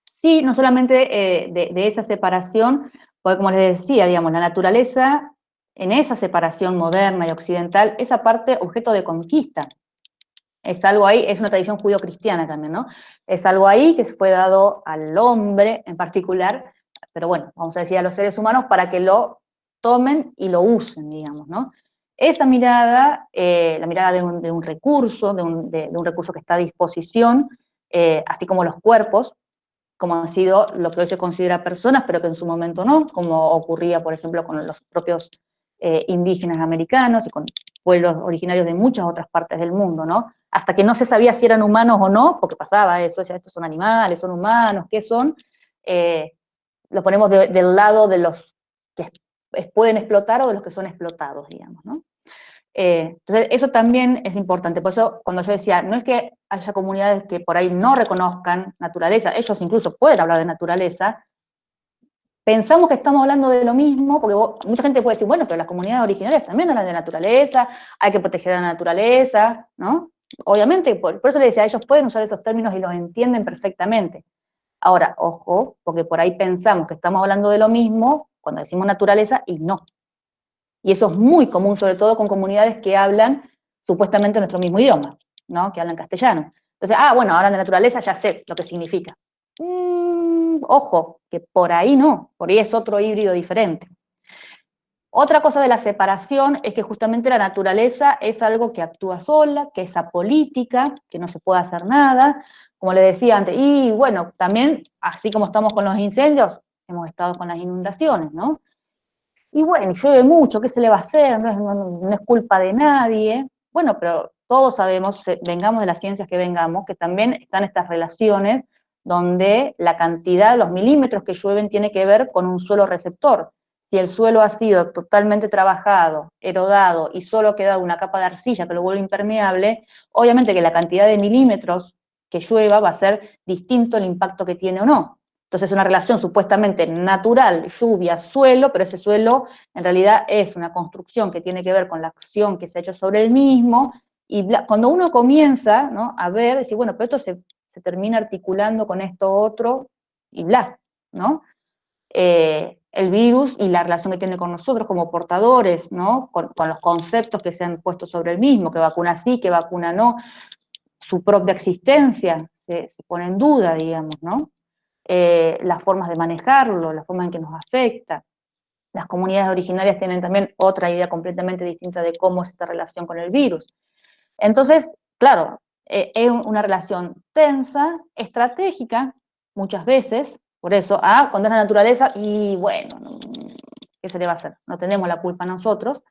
Sí, no solamente de esa separación, porque como les decía, digamos, la naturaleza, en esa separación moderna y occidental, esa parte objeto de conquista. Es algo ahí, es una tradición judío-cristiana también, ¿no? Es algo ahí que se fue dado al hombre en particular, pero bueno, vamos a decir a los seres humanos para que lo tomen y lo usen, digamos, ¿no? Esa mirada, la mirada de un recurso, de un recurso que está a disposición, así como los cuerpos, como han sido lo que hoy se considera personas, pero que en su momento no, como ocurría, por ejemplo, con los propios indígenas americanos y con pueblos originarios de muchas otras partes del mundo, ¿no? Hasta que no se sabía si eran humanos o no, porque pasaba eso, ya estos son animales, son humanos, ¿qué son? Lo ponemos del lado de los que pueden explotar o de los que son explotados, digamos, ¿no? Entonces, eso también es importante. Por eso, cuando yo decía, no es que haya comunidades que por ahí no reconozcan naturaleza, ellos incluso pueden hablar de naturaleza, pensamos que estamos hablando de lo mismo, porque mucha gente puede decir, bueno, pero las comunidades originarias también hablan de naturaleza, hay que proteger la naturaleza, ¿no? Obviamente, por eso les decía, ellos pueden usar esos términos y los entienden perfectamente. Ahora, ojo, porque por ahí pensamos que estamos hablando de lo mismo cuando decimos naturaleza y no. Y eso es muy común, sobre todo con comunidades que hablan supuestamente nuestro mismo idioma, ¿no? Que hablan castellano. Entonces, bueno, hablan de naturaleza, ya sé lo que significa. Ojo, que por ahí no, por ahí es otro híbrido diferente. Otra cosa de la separación es que justamente la naturaleza es algo que actúa sola, que es apolítica, que no se puede hacer nada, como le decía antes, y bueno, también, así como estamos con los incendios, hemos estado con las inundaciones, ¿no? Y bueno, llueve mucho, ¿qué se le va a hacer? No es culpa de nadie. Bueno, pero todos sabemos, vengamos de las ciencias que vengamos, que también están estas relaciones donde la cantidad, los milímetros que llueven tiene que ver con un suelo receptor. Si el suelo ha sido totalmente trabajado, erodado y solo ha quedado una capa de arcilla que lo vuelve impermeable, obviamente que la cantidad de milímetros que llueva va a ser distinto el impacto que tiene o no. Entonces es una relación supuestamente natural, lluvia, suelo, pero ese suelo en realidad es una construcción que tiene que ver con la acción que se ha hecho sobre el mismo, y cuando uno comienza, ¿no?, a ver, decir, bueno, pero esto se termina articulando con esto otro, y bla, ¿no? El virus y la relación que tiene con nosotros como portadores, ¿no? Con los conceptos que se han puesto sobre el mismo, que vacuna sí, que vacuna no, su propia existencia se pone en duda, digamos, ¿no? Las formas de manejarlo, la forma en que nos afecta. Las comunidades originarias tienen también otra idea completamente distinta de cómo es esta relación con el virus. Entonces, claro, es una relación tensa, estratégica, muchas veces, por eso, cuando es la naturaleza, y bueno, ¿qué se le va a hacer? No tenemos la culpa nosotros,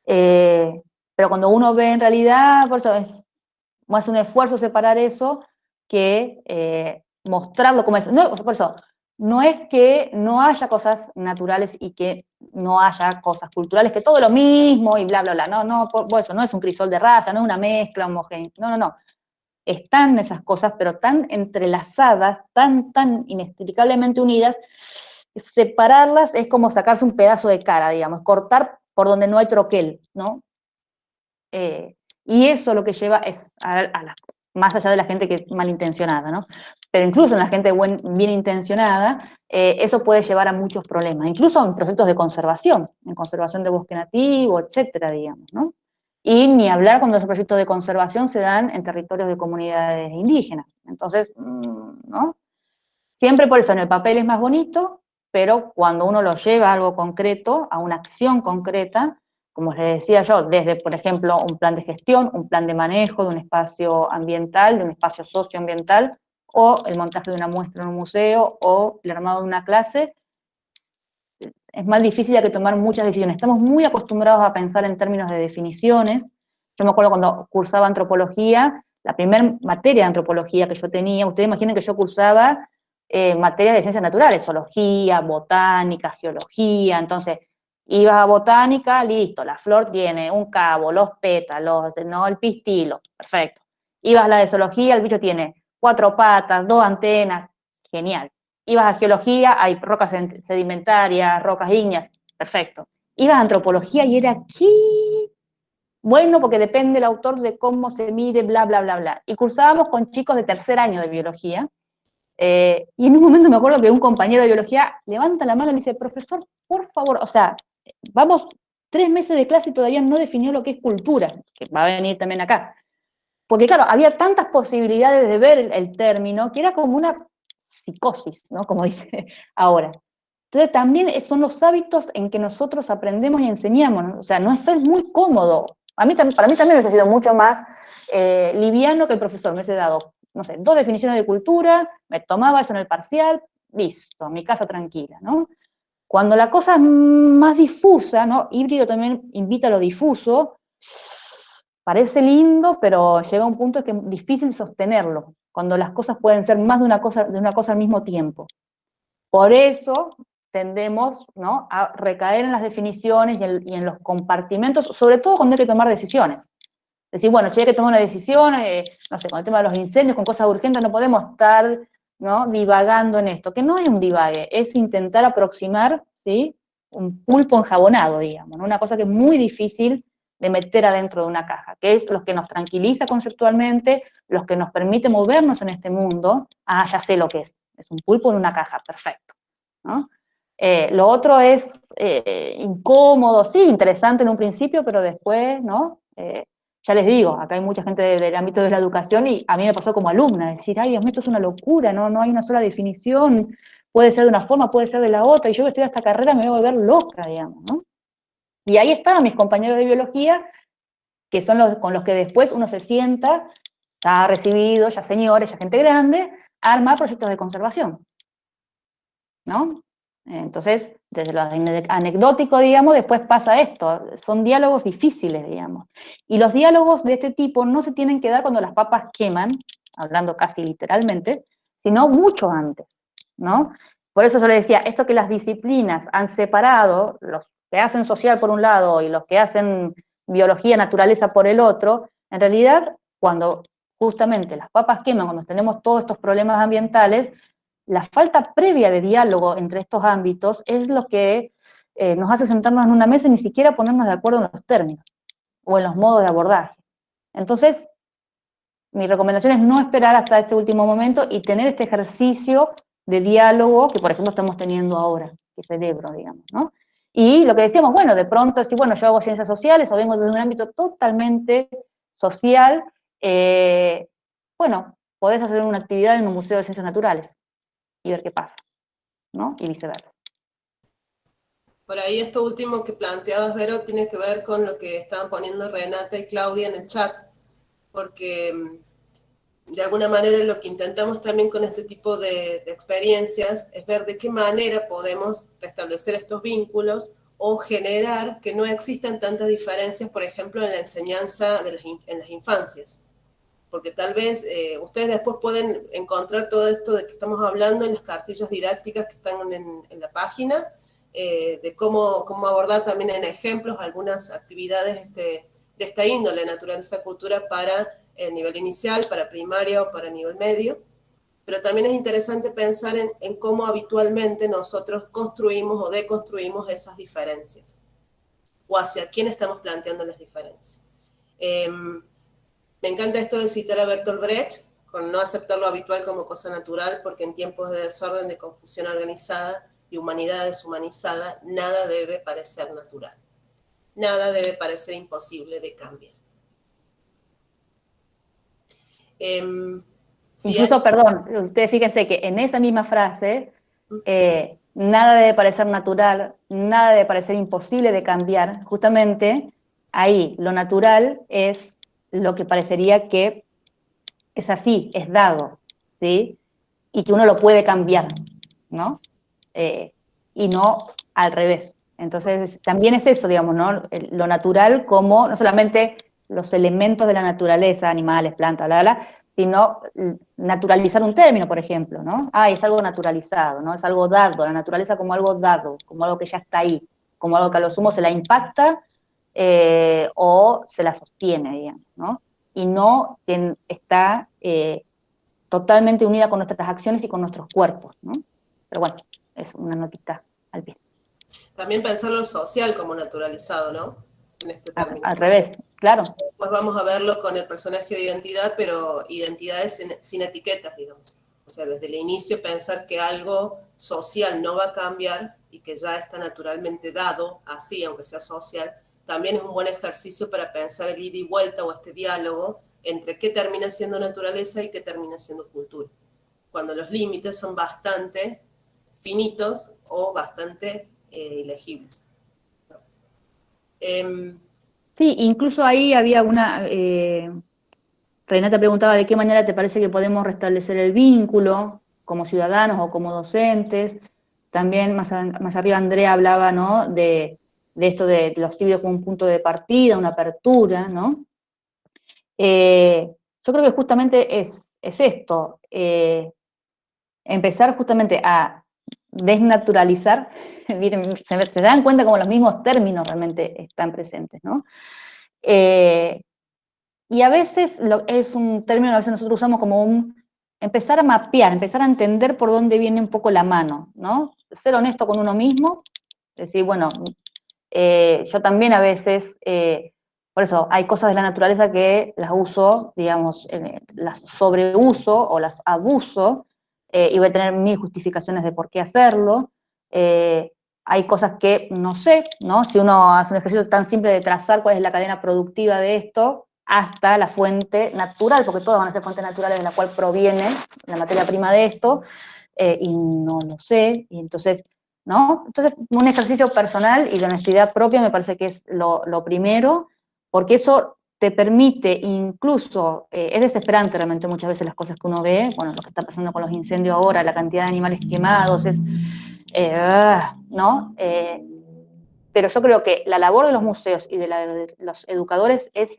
pero cuando uno ve en realidad, por eso es más un esfuerzo separar eso que mostrarlo como es. No, por eso, no es que no haya cosas naturales y que no haya cosas culturales, que todo lo mismo y bla, bla, bla. No, por eso, no es un crisol de raza, no es una mezcla homogénea. No. Están esas cosas, pero tan entrelazadas, tan inextricablemente unidas, separarlas es como sacarse un pedazo de cara, digamos, cortar por donde no hay troquel, ¿no? Y eso lo que lleva es más allá de la gente que es malintencionada, ¿no? Pero incluso en la gente bien intencionada, eso puede llevar a muchos problemas, incluso en proyectos de conservación, en conservación de bosque nativo, etcétera, digamos, ¿no? Y ni hablar cuando esos proyectos de conservación se dan en territorios de comunidades indígenas. Entonces, ¿no? Siempre por eso en el papel es más bonito, pero cuando uno lo lleva a algo concreto, a una acción concreta, como les decía yo, desde, por ejemplo, un plan de gestión, un plan de manejo de un espacio ambiental, de un espacio socioambiental, o el montaje de una muestra en un museo, o el armado de una clase, es más difícil que tomar muchas decisiones. Estamos muy acostumbrados a pensar en términos de definiciones. Yo me acuerdo cuando cursaba antropología, la primera materia de antropología que yo tenía, ustedes imaginen que yo cursaba materias de ciencias naturales, zoología, botánica, geología, entonces ibas a botánica, listo, la flor tiene un cabo, los pétalos, ¿no? El pistilo, perfecto. Ibas a la de zoología, el bicho tiene 4 patas, 2 antenas, genial. Ibas a geología, hay rocas sedimentarias, rocas ígneas, perfecto. Ibas a antropología y era ¿qué? Bueno, porque depende el autor de cómo se mide, bla, bla, bla, bla. Y cursábamos con chicos de tercer año de biología, y en un momento me acuerdo que un compañero de biología levanta la mano y me dice, profesor, por favor, o sea, vamos 3 meses de clase y todavía no definió lo que es cultura, que va a venir también acá. Porque claro, había tantas posibilidades de ver el término que era como una psicosis, ¿no? Como dice ahora. Entonces también son los hábitos en que nosotros aprendemos y enseñamos, ¿no? O sea, no es muy cómodo. Para mí también me hubiese sido mucho más liviano que el profesor me hubiese dado, no sé, 2 definiciones de cultura, me tomaba eso en el parcial, listo, mi casa tranquila, ¿no? Cuando la cosa es más difusa, ¿no? Híbrido también invita a lo difuso, parece lindo, pero llega un punto que es difícil sostenerlo, cuando las cosas pueden ser más de una cosa al mismo tiempo. Por eso tendemos, ¿no?, a recaer en las definiciones y en los compartimentos, sobre todo cuando hay que tomar decisiones. Decir, bueno, che, hay que tomar una decisión, no sé, con el tema de los incendios, con cosas urgentes, no podemos estar, ¿no?, divagando en esto, que no es un divague, es intentar aproximar, ¿sí?, un pulpo enjabonado, digamos, ¿no? Una cosa que es muy difícil de meter adentro de una caja, que es lo que nos tranquiliza conceptualmente, los que nos permite movernos en este mundo. Ah, ya sé lo que es un pulpo en una caja, perfecto, ¿no? Lo otro es incómodo, sí, interesante en un principio, pero después, ¿no? Ya les digo, acá hay mucha gente del ámbito de la educación y a mí me pasó como alumna, decir, ay, Dios mío, esto es una locura, no hay una sola definición, puede ser de una forma, puede ser de la otra, y yo que estudio esta carrera me voy a volver loca, digamos, ¿no? Y ahí estaban mis compañeros de biología, que son los con los que después uno se sienta, ya recibido, ya señores, ya gente grande, a armar proyectos de conservación, ¿no? Entonces, desde lo anecdótico, digamos, después pasa esto, son diálogos difíciles, digamos. Y los diálogos de este tipo no se tienen que dar cuando las papas queman, hablando casi literalmente, sino mucho antes, ¿no? Por eso yo le decía, esto que las disciplinas han separado, los que hacen social por un lado y los que hacen biología, naturaleza por el otro, en realidad, cuando justamente las papas queman, cuando tenemos todos estos problemas ambientales, la falta previa de diálogo entre estos ámbitos es lo que nos hace sentarnos en una mesa y ni siquiera ponernos de acuerdo en los términos o en los modos de abordaje. Entonces, mi recomendación es no esperar hasta ese último momento y tener este ejercicio de diálogo que, por ejemplo, estamos teniendo ahora, que celebro, digamos, ¿no? Y lo que decíamos, bueno, de pronto, si bueno, yo hago ciencias sociales o vengo de un ámbito totalmente social, bueno, podés hacer una actividad en un museo de ciencias naturales y ver qué pasa, ¿no? Y viceversa. Por ahí esto último que planteabas, Vero, tiene que ver con lo que estaban poniendo Renata y Claudia en el chat, porque de alguna manera lo que intentamos también con este tipo de experiencias es ver de qué manera podemos restablecer estos vínculos o generar que no existan tantas diferencias, por ejemplo, en la enseñanza en las infancias. Porque tal vez ustedes después pueden encontrar todo esto de que estamos hablando en las cartillas didácticas que están en la página, de cómo abordar también en ejemplos algunas actividades de esta índole, naturaleza, cultura, para el nivel inicial, para primaria o para nivel medio. Pero también es interesante pensar en cómo habitualmente nosotros construimos o deconstruimos esas diferencias, o hacia quién estamos planteando las diferencias. Me encanta esto de citar a Bertolt Brecht, con no aceptar lo habitual como cosa natural, porque en tiempos de desorden, de confusión organizada y humanidad deshumanizada, nada debe parecer natural. Nada debe parecer imposible de cambiar. Incluso, perdón, ustedes fíjense que en esa misma frase, nada debe parecer natural, nada debe parecer imposible de cambiar, justamente ahí lo natural es lo que parecería que es así, es dado, ¿sí? Y que uno lo puede cambiar, ¿no? Y no al revés. Entonces, también es eso, digamos, ¿no? Lo natural como, no solamente los elementos de la naturaleza, animales, plantas, bla, bla, bla, sino naturalizar un término, por ejemplo, ¿no? Ah, es algo naturalizado, ¿no? Es algo dado, la naturaleza como algo dado, como algo que ya está ahí, como algo que a lo sumo se la impacta o se la sostiene, digamos, ¿no? Y no que está totalmente unida con nuestras acciones y con nuestros cuerpos, ¿no? Pero bueno, es una notita al pie. También pensar lo social como naturalizado, ¿no? En este término. Al revés, claro. Después vamos a verlo con el personaje de identidad, pero identidades sin etiquetas, digamos. O sea, desde el inicio pensar que algo social no va a cambiar y que ya está naturalmente dado así, aunque sea social, también es un buen ejercicio para pensar el ida y vuelta o este diálogo entre qué termina siendo naturaleza y qué termina siendo cultura. Cuando los límites son bastante finitos o bastante ilegibles. Sí, incluso ahí había una... Renata preguntaba de qué manera te parece que podemos restablecer el vínculo como ciudadanos o como docentes. También más arriba Andrea hablaba, ¿no? de esto de los tibios como un punto de partida, una apertura, ¿no? Yo creo que justamente es esto, empezar justamente a desnaturalizar, miren, se dan cuenta como los mismos términos realmente están presentes, ¿no? Y a veces es un término que a veces nosotros usamos como empezar a mapear, empezar a entender por dónde viene un poco la mano, ¿no? Ser honesto con uno mismo, decir, bueno, yo también a veces, por eso hay cosas de la naturaleza que las uso, digamos, las sobreuso o las abuso, y voy a tener mil justificaciones de por qué hacerlo. Hay cosas que no sé, ¿no? Si uno hace un ejercicio tan simple de trazar cuál es la cadena productiva de esto, hasta la fuente natural, porque todas van a ser fuentes naturales de la cual proviene la materia prima de esto, y no lo sé, y entonces, ¿no? Entonces, un ejercicio personal y de honestidad propia me parece que es lo primero, porque eso te permite incluso, es desesperante realmente muchas veces las cosas que uno ve, bueno, lo que está pasando con los incendios ahora, la cantidad de animales quemados, ¿no? Pero yo creo que la labor de los museos y de los educadores es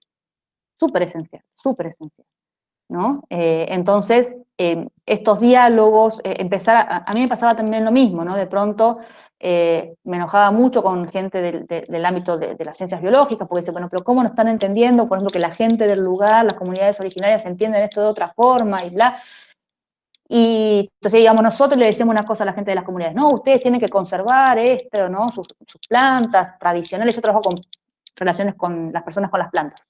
súper esencial, ¿no? Entonces, estos diálogos, a mí me pasaba también lo mismo, ¿no? De pronto me enojaba mucho con gente del ámbito de las ciencias biológicas, porque dice, bueno, pero ¿cómo no están entendiendo, por ejemplo, que la gente del lugar, las comunidades originarias entienden esto de otra forma y bla? Y entonces, digamos, nosotros le decíamos una cosa a la gente de las comunidades, no, ustedes tienen que conservar esto, ¿no? Sus plantas tradicionales. Yo trabajo con relaciones con las personas con las plantas,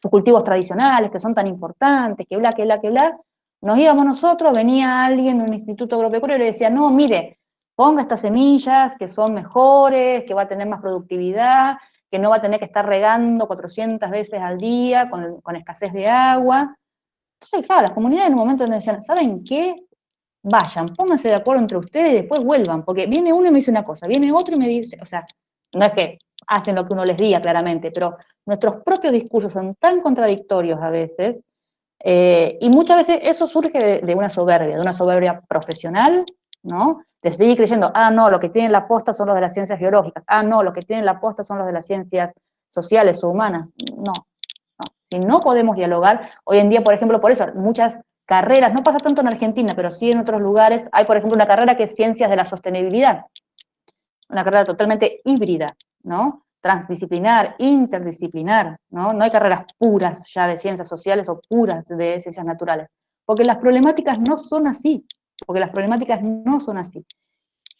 sus cultivos tradicionales que son tan importantes, que bla, que bla, que bla. Nos íbamos nosotros, venía alguien de un instituto agropecuario y le decía, no, mire, ponga estas semillas que son mejores, que va a tener más productividad, que no va a tener que estar regando 400 veces al día con escasez de agua. Entonces, claro, las comunidades en un momento decían, ¿saben qué? Vayan, pónganse de acuerdo entre ustedes y después vuelvan, porque viene uno y me dice una cosa, viene otro y me dice, o sea, no es que hacen lo que uno les diga claramente, pero nuestros propios discursos son tan contradictorios a veces, y muchas veces eso surge de una soberbia profesional, ¿no? De seguir creyendo, no, lo que tienen la posta son los de las ciencias biológicas, no, lo que tienen la posta son los de las ciencias sociales o humanas. No. Si no podemos dialogar, hoy en día, por ejemplo, por eso, muchas carreras, no pasa tanto en Argentina, pero sí en otros lugares, hay, por ejemplo, una carrera que es Ciencias de la Sostenibilidad, una carrera totalmente híbrida, ¿no? Transdisciplinar, interdisciplinar, ¿no? No hay carreras puras ya de ciencias sociales o puras de ciencias naturales, porque las problemáticas no son así,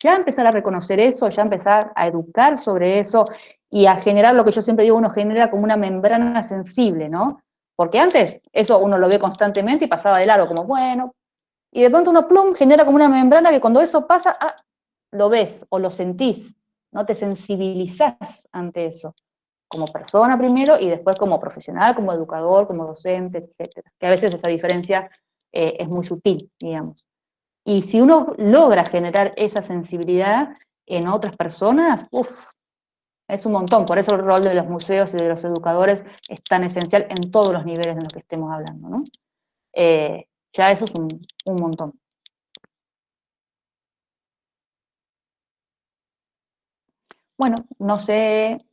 Ya empezar a reconocer eso, ya empezar a educar sobre eso y a generar lo que yo siempre digo, uno genera como una membrana sensible, ¿no? Porque antes eso uno lo ve constantemente y pasaba de largo, como bueno, y de pronto uno plum, genera como una membrana que cuando eso pasa, lo ves o lo sentís, ¿no? Te sensibilizás ante eso, como persona primero y después como profesional, como educador, como docente, etcétera. Que a veces esa diferencia es muy sutil, digamos. Y si uno logra generar esa sensibilidad en otras personas, uff, es un montón. Por eso el rol de los museos y de los educadores es tan esencial en todos los niveles de los que estemos hablando, ¿no? Ya eso es un montón. Bueno, no sé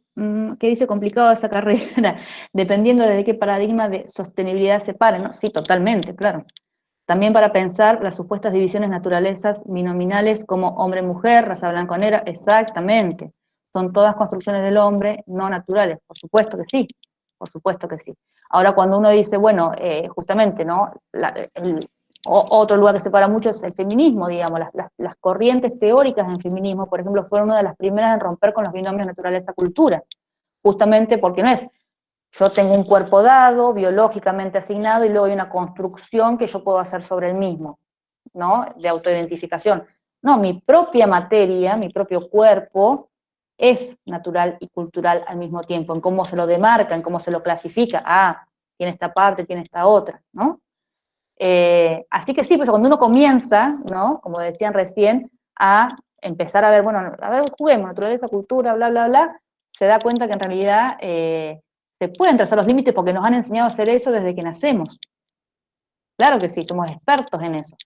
qué dice complicado esa carrera, dependiendo de qué paradigma de sostenibilidad se pare, ¿no? Sí, totalmente, claro. También para pensar las supuestas divisiones naturalezas binominales como hombre-mujer, raza blanco-negra, exactamente. Son todas construcciones del hombre no naturales, por supuesto que sí, por supuesto que sí. Ahora cuando uno dice, bueno, justamente, ¿no? Otro lugar que separa mucho es el feminismo, digamos, las corrientes teóricas del feminismo, por ejemplo, fueron una de las primeras en romper con los binomios naturaleza-cultura, justamente porque no es yo tengo un cuerpo dado, biológicamente asignado, y luego hay una construcción que yo puedo hacer sobre el mismo, ¿no? De autoidentificación. No, mi propia materia, mi propio cuerpo, es natural y cultural al mismo tiempo, en cómo se lo demarca, en cómo se lo clasifica. Tiene esta parte, tiene esta otra, ¿no? Así que sí, pues cuando uno comienza, ¿no? Como decían recién, a empezar a ver, bueno, a ver, juguemos, naturaleza, cultura, bla, bla, bla, se da cuenta que en realidad se pueden trazar los límites porque nos han enseñado a hacer eso desde que nacemos. Claro que sí, somos expertos en eso.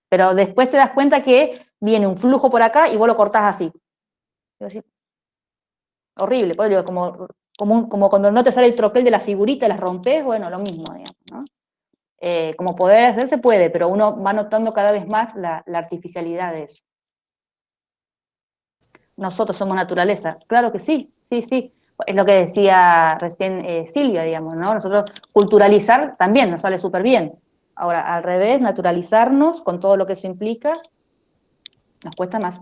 Pero después te das cuenta que viene un flujo por acá y vos lo cortás así. Horrible, pues, digo, como cuando no te sale el troquel de la figurita, las rompes, bueno, lo mismo, digamos, ¿no? Como poder hacer se puede, pero uno va notando cada vez más la artificialidad de eso. Nosotros somos naturaleza, claro que sí, sí, sí. Es lo que decía recién Silvia, digamos, ¿no? Nosotros culturalizar también nos sale súper bien. Ahora, al revés, naturalizarnos con todo lo que eso implica, nos cuesta más.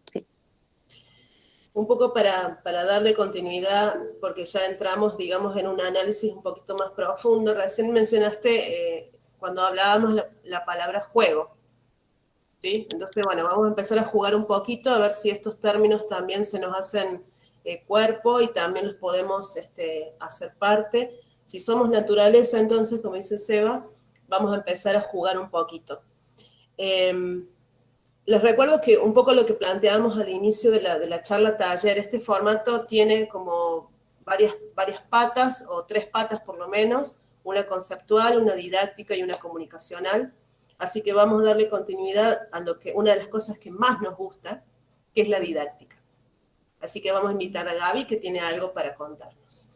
Sí. Un poco para darle continuidad, porque ya entramos, digamos, en un análisis un poquito más profundo. Recién mencionaste, cuando hablábamos, la palabra juego, ¿sí? Entonces, bueno, vamos a empezar a jugar un poquito, a ver si estos términos también se nos hacen cuerpo y también los podemos hacer parte. Si somos naturaleza, entonces, como dice Seba, vamos a empezar a jugar un poquito. Les recuerdo que un poco lo que planteamos al inicio de la charla taller, este formato tiene como varias patas, o 3 patas por lo menos, una conceptual, una didáctica y una comunicacional. Así que vamos a darle continuidad a una de las cosas que más nos gusta, que es la didáctica. Así que vamos a invitar a Gaby, que tiene algo para contarnos.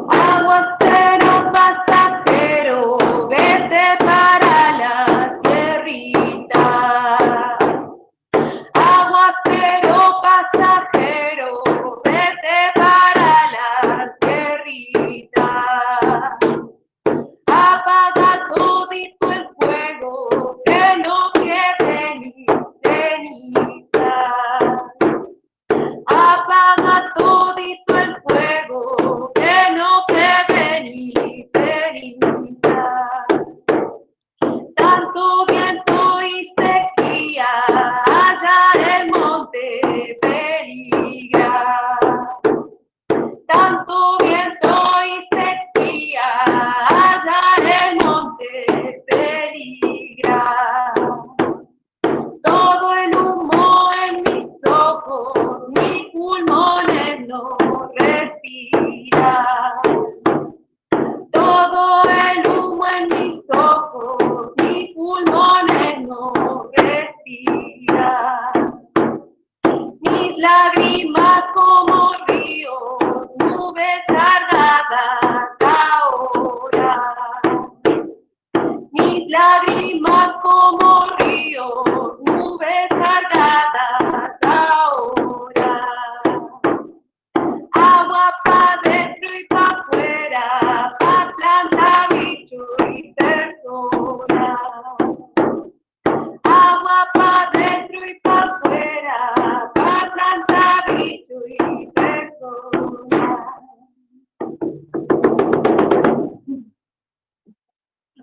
Aguacero pasajero, vete para las sierritas. Aguacero pasajero, vete para las sierritas. Apaga todito el fuego, que no quede ni cenizas. Apaga todito el fuego, que no quede ni cenizas. Tanto viento y sequía, allá el monte peligra. Tanto viento y sequía, allá el monte peligra. Todo el humo en mis ojos, mis pulmones no respiran. Todo el humo en mis ojos, mis pulmones no respiran. Mis lágrimas como ríos, nubes cargadas ahora. Mis lágrimas como ríos, nubes cargadas ahora.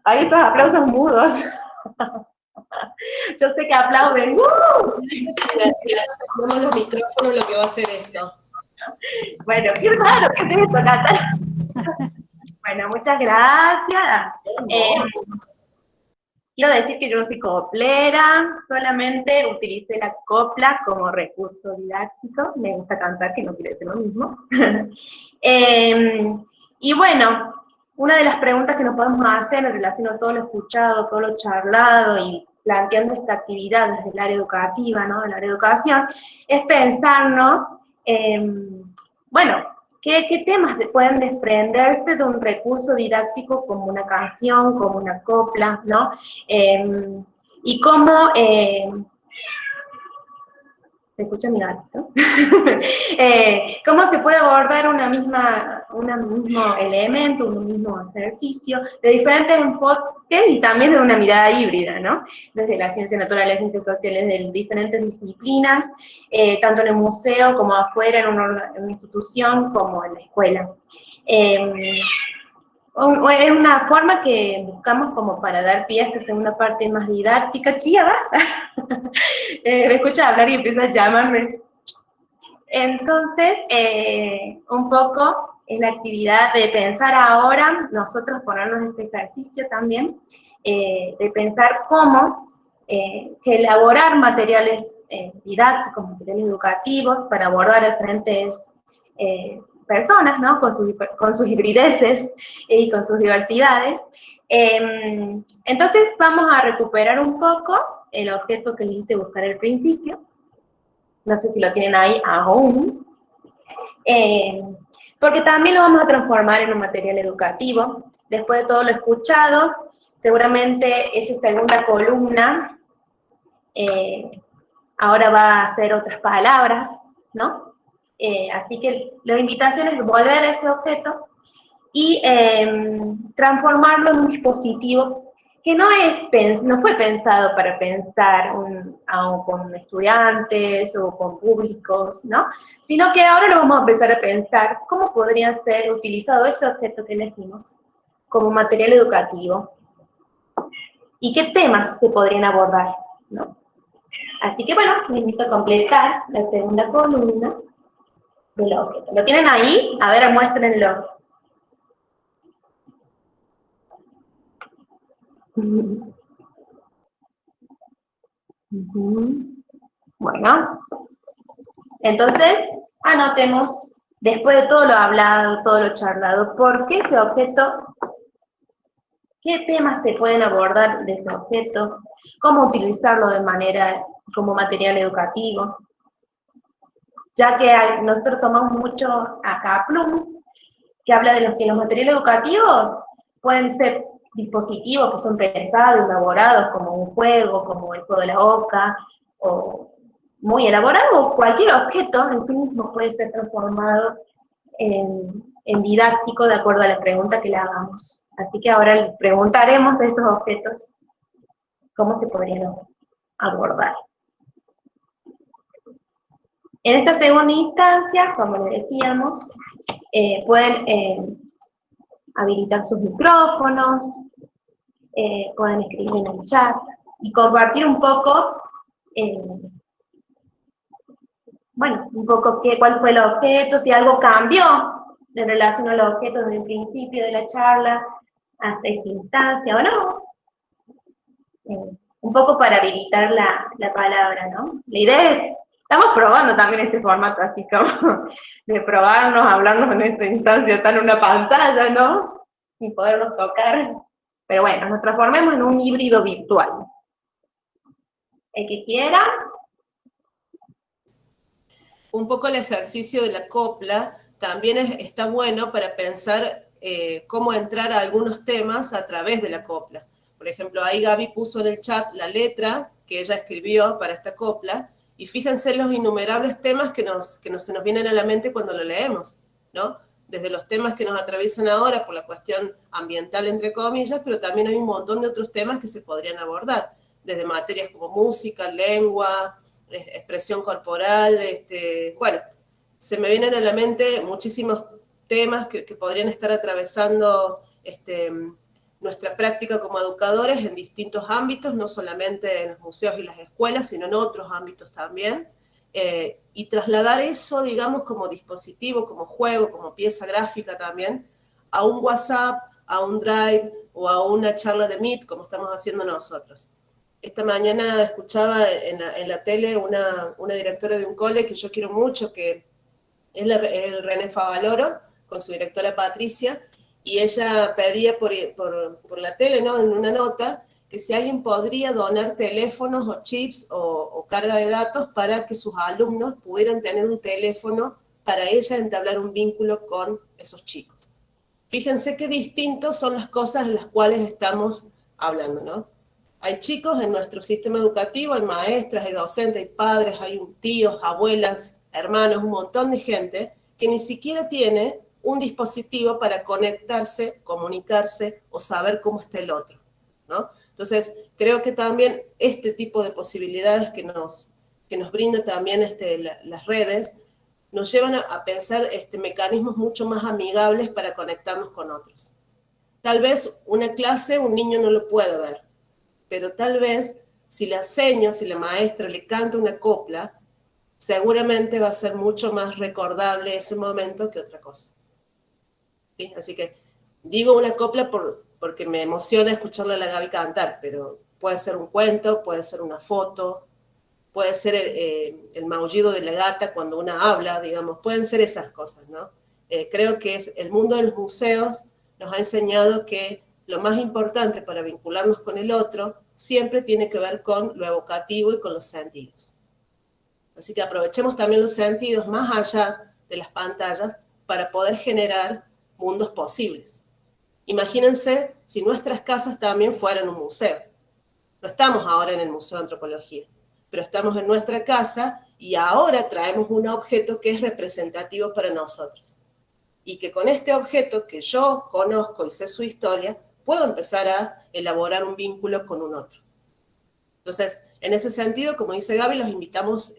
Ahí esos aplausos mudos. Yo sé que aplauden. Tenemos los micrófonos, lo que va a hacer esto. Bueno, qué raro que te esto, Natalia. Bueno, muchas gracias. Quiero decir que yo no soy coplera, solamente utilicé la copla como recurso didáctico. Me gusta cantar, que no quiere decir lo mismo. Y bueno, una de las preguntas que nos podemos hacer en relación a todo lo escuchado, todo lo charlado y planteando esta actividad desde el área educativa, ¿no? del área de educación, es pensarnos, bueno, ¿qué temas pueden desprenderse de un recurso didáctico como una canción, como una copla, ¿no? Y cómo, ¿se escucha mi gato? ¿Cómo se puede abordar un mismo elemento, un mismo ejercicio, de diferentes enfoques y también de una mirada híbrida, ¿no? Desde la ciencia natural, las ciencias sociales, de diferentes disciplinas, tanto en el museo como afuera, en una institución, como en la escuela. Es una forma que buscamos como para dar pie a esta segunda parte más didáctica. Chía, va. Me escucha hablar y empieza a llamarme. Entonces, un poco es la actividad de pensar ahora, nosotros ponernos este ejercicio también, de pensar cómo que elaborar materiales didácticos, materiales educativos, para abordar a diferentes personas, ¿no? Con sus hibrideces y con sus diversidades. Entonces vamos a recuperar un poco el objeto que les hice buscar al principio. No sé si lo tienen ahí aún. Porque también lo vamos a transformar en un material educativo. Después de todo lo escuchado, seguramente esa segunda columna ahora va a ser otras palabras, ¿no? Así que la invitación es volver a ese objeto y transformarlo en un dispositivo que no fue pensado para pensar con estudiantes o con públicos, ¿no? Sino que ahora lo vamos a empezar a pensar cómo podría ser utilizado ese objeto que elegimos como material educativo y qué temas se podrían abordar, ¿no? Así que bueno, me invito a completar la segunda columna del objeto. ¿Lo tienen ahí? A ver, muéstrenlo. Bueno, entonces anotemos, después de todo lo hablado, todo lo charlado, ¿por qué ese objeto? ¿Qué temas se pueden abordar de ese objeto? ¿Cómo utilizarlo como material educativo? Ya que nosotros tomamos mucho a Kaplum, que habla de que los materiales educativos pueden ser dispositivos que son pensados, elaborados, como un juego, como el juego de la oca, o muy elaborado, cualquier objeto en sí mismo puede ser transformado en didáctico de acuerdo a la pregunta que le hagamos. Así que ahora le preguntaremos a esos objetos cómo se podrían abordar. En esta segunda instancia, como les decíamos, pueden habilitar sus micrófonos, pueden escribir en el chat y compartir un poco, bueno, un poco cuál fue el objeto, si algo cambió en relación al objeto desde el principio de la charla hasta esta instancia o no. Un poco para habilitar la palabra, ¿no? La idea es, estamos probando también este formato, así como de probarnos, hablarnos en esta instancia, estar en una pantalla, ¿no? Y podernos tocar. Pero bueno, nos transformemos en un híbrido virtual. El que quiera. Un poco el ejercicio de la copla también está bueno para pensar cómo entrar a algunos temas a través de la copla. Por ejemplo, ahí Gaby puso en el chat la letra que ella escribió para esta copla, y fíjense los innumerables temas que se nos vienen a la mente cuando lo leemos, ¿no? Desde los temas que nos atraviesan ahora por la cuestión ambiental, entre comillas, pero también hay un montón de otros temas que se podrían abordar, desde materias como música, lengua, expresión corporal, bueno, se me vienen a la mente muchísimos temas que podrían estar atravesando nuestra práctica como educadores en distintos ámbitos, no solamente en los museos y las escuelas, sino en otros ámbitos también, y trasladar eso, digamos, como dispositivo, como juego, como pieza gráfica también, a un WhatsApp, a un Drive o a una charla de Meet, como estamos haciendo nosotros. Esta mañana escuchaba en la tele una directora de un cole que yo quiero mucho, que es el René Favaloro, con su directora Patricia, y ella pedía por la tele, ¿no?, en una nota, que si alguien podría donar teléfonos o chips o carga de datos para que sus alumnos pudieran tener un teléfono para ella entablar un vínculo con esos chicos. Fíjense qué distintos son las cosas en las cuales estamos hablando, ¿no? Hay chicos en nuestro sistema educativo, hay maestras, hay docentes, hay padres, hay tíos, abuelas, hermanos, un montón de gente que ni siquiera tiene un dispositivo para conectarse, comunicarse o saber cómo está el otro, ¿no? Entonces, creo que también este tipo de posibilidades que nos brinda también las redes nos llevan a pensar mecanismos mucho más amigables para conectarnos con otros. Tal vez una clase un niño no lo puede ver, pero tal vez si la seño, si la maestra le canta una copla, seguramente va a ser mucho más recordable ese momento que otra cosa. ¿Sí? Así que digo una copla porque me emociona escucharle a la Gaby cantar, pero puede ser un cuento, puede ser una foto, puede ser el maullido de la gata cuando una habla, digamos, pueden ser esas cosas, ¿no? Creo que el mundo de los museos nos ha enseñado que lo más importante para vincularnos con el otro siempre tiene que ver con lo evocativo y con los sentidos. Así que aprovechemos también los sentidos más allá de las pantallas para poder generar mundos posibles. Imagínense si nuestras casas también fueran un museo. No estamos ahora en el Museo de Antropología, pero estamos en nuestra casa y ahora traemos un objeto que es representativo para nosotros. Y que con este objeto que yo conozco y sé su historia, puedo empezar a elaborar un vínculo con un otro. Entonces, en ese sentido, como dice Gaby, las invitamos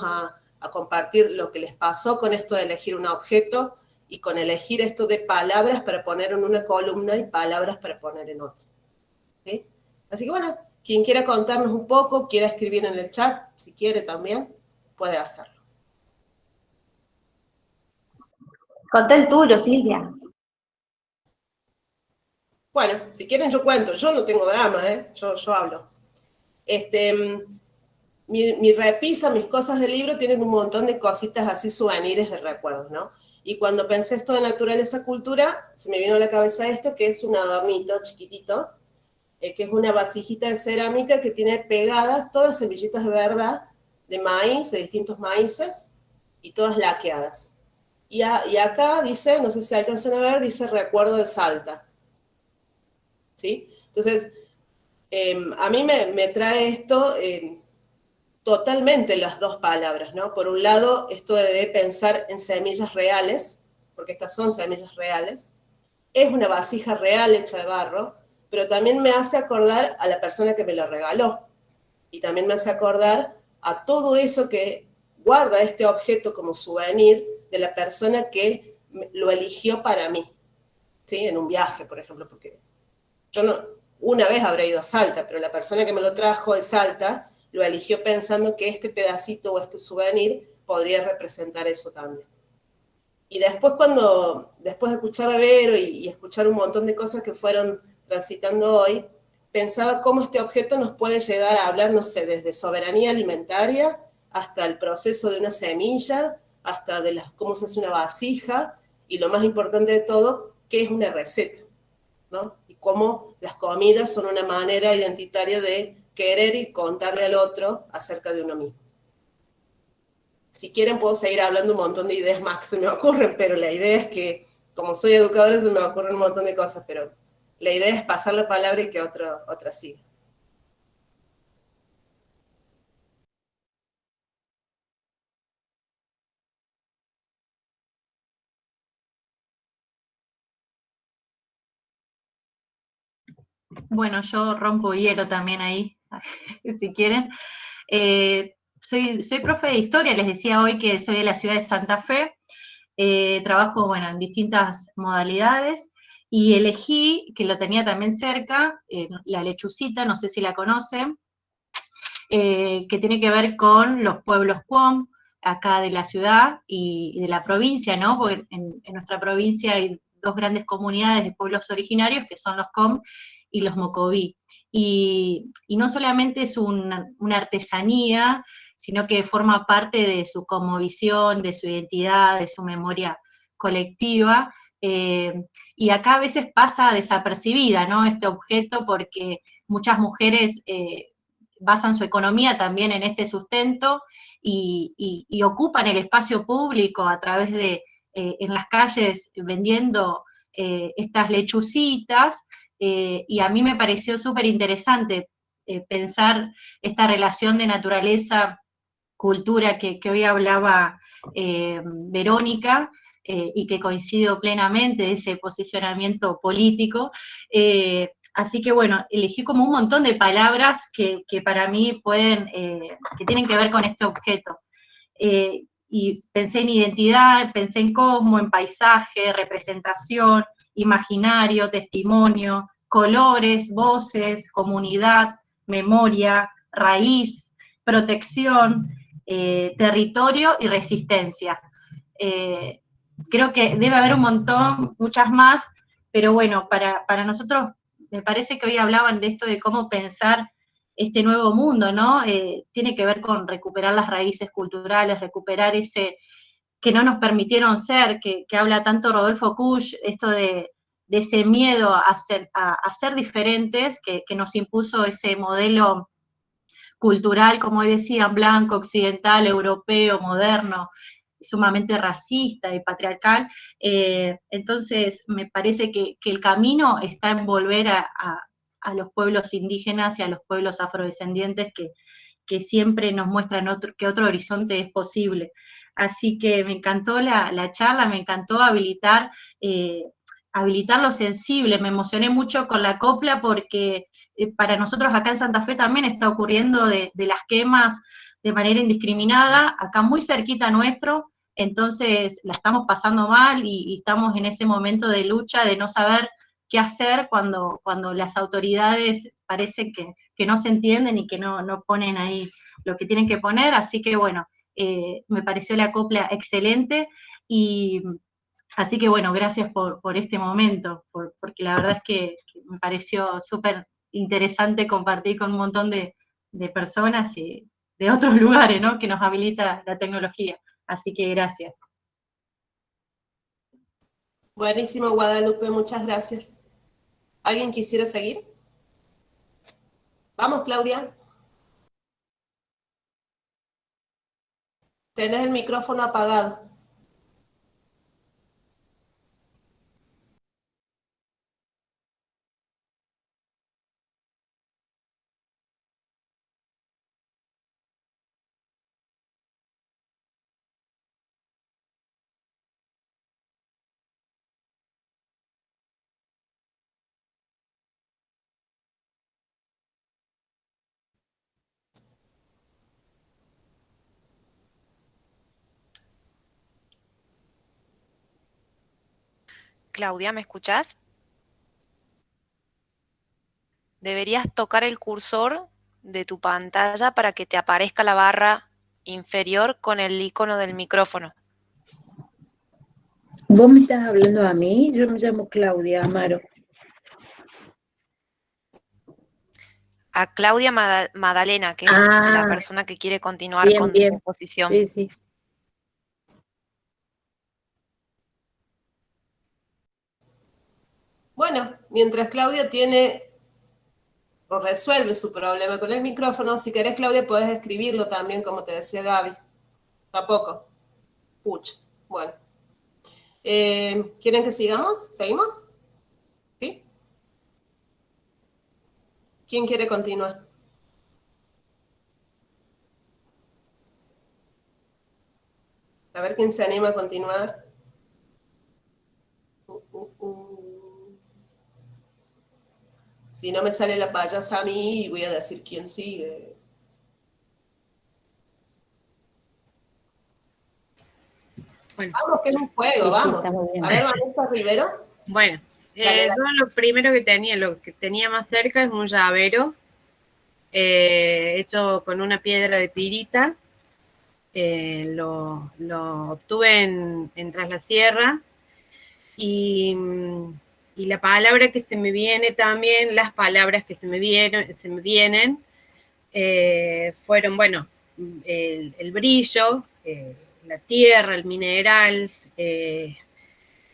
a compartir lo que les pasó con esto de elegir un objeto y con elegir esto de palabras para poner en una columna y palabras para poner en otra. ¿Sí? Así que bueno, quien quiera contarnos un poco, quiera escribir en el chat, si quiere también, puede hacerlo. Contá el tuyo, Silvia. Bueno, si quieren yo cuento, yo no tengo drama, yo hablo. Mi repisa, mis cosas del libro tienen un montón de cositas así, souvenirs de recuerdos, ¿no? Y cuando pensé esto de naturaleza cultura, se me vino a la cabeza esto, que es un adornito chiquitito, que es una vasijita de cerámica que tiene pegadas todas semillitas de verdad, de maíz, de distintos maíces, y todas laqueadas. Y acá dice, no sé si alcanzan a ver, dice recuerdo de Salta. ¿Sí? Entonces, a mí me trae esto totalmente las dos palabras, ¿no? Por un lado, esto de pensar en semillas reales, porque estas son semillas reales, es una vasija real hecha de barro, pero también me hace acordar a la persona que me lo regaló, y también me hace acordar a todo eso que guarda este objeto como souvenir de la persona que lo eligió para mí, ¿sí? En un viaje, por ejemplo, porque yo no, una vez habré ido a Salta, pero la persona que me lo trajo de Salta lo eligió pensando que este pedacito o este souvenir podría representar eso también. Y después después de escuchar a Vero y escuchar un montón de cosas que fueron transitando hoy, pensaba cómo este objeto nos puede llegar a hablar, no sé, desde soberanía alimentaria hasta el proceso de una semilla, hasta de cómo se hace una vasija, y lo más importante de todo, qué es una receta, ¿no? Y cómo las comidas son una manera identitaria de querer y contarle al otro acerca de uno mismo. Si quieren puedo seguir hablando un montón de ideas más que se me ocurren, pero la idea es que, como soy educadora, se me ocurren un montón de cosas, pero la idea es pasar la palabra y que otra siga. Bueno, yo rompo hielo también ahí, si quieren. Soy profe de historia, les decía hoy que soy de la ciudad de Santa Fe. Trabajo, bueno, en distintas modalidades y elegí, que lo tenía también cerca, la lechucita, no sé si la conocen, que tiene que ver con los pueblos Qom, acá de la ciudad y de la provincia, ¿no? Porque en nuestra provincia hay dos grandes comunidades de pueblos originarios, que son los Qom y los Mocoví. Y no solamente es una artesanía, sino que forma parte de su cosmovisión, de su identidad, de su memoria colectiva, y acá a veces pasa desapercibida, ¿no? Este objeto, porque muchas mujeres basan su economía también en este sustento y ocupan el espacio público a través de, en las calles, vendiendo estas lechucitas, y a mí me pareció súper interesante pensar esta relación de naturaleza, cultura que hoy hablaba Verónica, y que coincido plenamente ese posicionamiento político. Así que bueno, elegí como un montón de palabras que para mí pueden, que tienen que ver con este objeto. Y pensé en identidad, pensé en cosmo, en paisaje, representación, imaginario, testimonio, colores, voces, comunidad, memoria, raíz, protección, territorio y resistencia. Creo que debe haber un montón, muchas más, pero bueno, para nosotros me parece que hoy hablaban de esto de cómo pensar este nuevo mundo, ¿no? Tiene que ver con recuperar las raíces culturales, recuperar ese que no nos permitieron ser, que habla tanto Rodolfo Kusch, esto de ese miedo a ser diferentes, que nos impuso ese modelo cultural, como hoy decían, blanco, occidental, europeo, moderno, sumamente racista y patriarcal. Entonces, me parece que el camino está en volver a los pueblos indígenas y a los pueblos afrodescendientes que siempre nos muestran que otro horizonte es posible. Así que me encantó la charla, me encantó habilitar lo sensible, me emocioné mucho con la copla porque para nosotros acá en Santa Fe también está ocurriendo de las quemas de manera indiscriminada, acá muy cerquita nuestro, entonces la estamos pasando mal y estamos en ese momento de lucha de no saber qué hacer cuando las autoridades parecen que no se entienden y que no ponen ahí lo que tienen que poner, así que bueno, me pareció la copla excelente y así que bueno, gracias por este momento, porque la verdad es que me pareció súper interesante compartir con un montón de personas y de otros lugares, ¿no? Que nos habilita la tecnología. Así que gracias. Buenísimo, Guadalupe, muchas gracias. ¿Alguien quisiera seguir? Vamos, Claudia. Tenés el micrófono apagado. Claudia, ¿me escuchás? Deberías tocar el cursor de tu pantalla para que te aparezca la barra inferior con el icono del micrófono. ¿Vos me estás hablando a mí? Yo me llamo Claudia Amaro. A Claudia Madalena, que es la persona que quiere continuar bien, con bien. su exposición. Sí, sí. Bueno, mientras Claudia tiene o resuelve su problema con el micrófono, si querés, Claudia, podés escribirlo también, como te decía Gaby. Tampoco. Pucha. Bueno. ¿Quieren que sigamos? ¿Seguimos? ¿Sí? ¿Quién quiere continuar? A ver quién se anima a continuar. Si no me sale la payasa a mí, voy a decir quién sigue. Bueno. Vamos, que es un juego, Sí, vamos. está muy bien. A ver, Vanessa Rivero. Bueno, Dale, dale. Yo lo que tenía más cerca es un llavero hecho con una piedra de pirita. Lo obtuve en Tras la Sierra y la palabra que se me viene también, las palabras que se me vienen fueron, bueno, el brillo, la tierra, el mineral,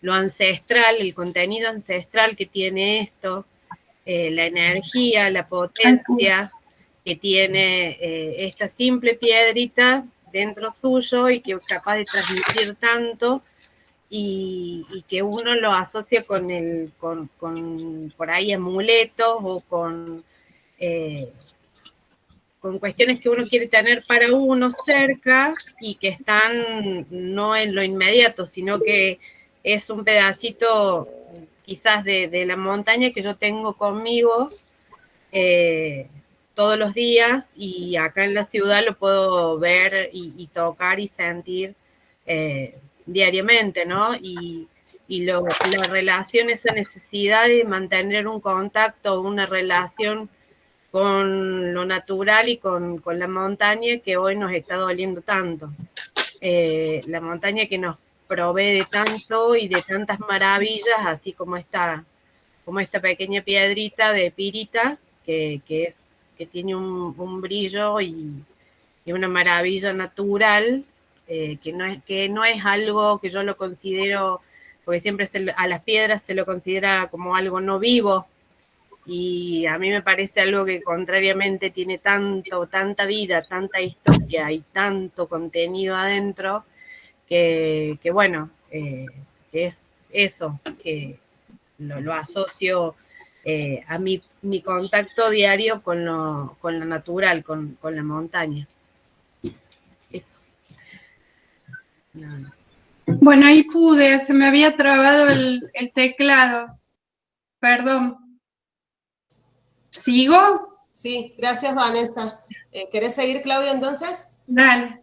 lo ancestral, el contenido ancestral que tiene esto, la energía, la potencia que tiene esta simple piedrita dentro suyo y que es capaz de transmitir tanto y que uno lo asocia con por ahí amuletos o con cuestiones que uno quiere tener para uno cerca y que están no en lo inmediato, sino que es un pedacito quizás de la montaña que yo tengo conmigo todos los días y acá en la ciudad lo puedo ver y tocar y sentir diariamente, ¿no? Y la relación, esa necesidad de mantener un contacto, una relación con lo natural y con la montaña que hoy nos está doliendo tanto. La montaña que nos provee de tanto y de tantas maravillas, así como esta pequeña piedrita de pirita que tiene un brillo y una maravilla natural, que no es algo que yo lo considero, porque siempre a las piedras se lo considera como algo no vivo, y a mí me parece algo que contrariamente tiene tanta vida, tanta historia y tanto contenido adentro, que bueno, que es eso, que lo asocio a mi contacto diario con lo natural, con la montaña. Eso. No. Bueno, ahí pude, se me había trabado el teclado. Perdón. ¿Sigo? Sí, gracias Vanessa. ¿Querés seguir, Claudia, entonces? Dale.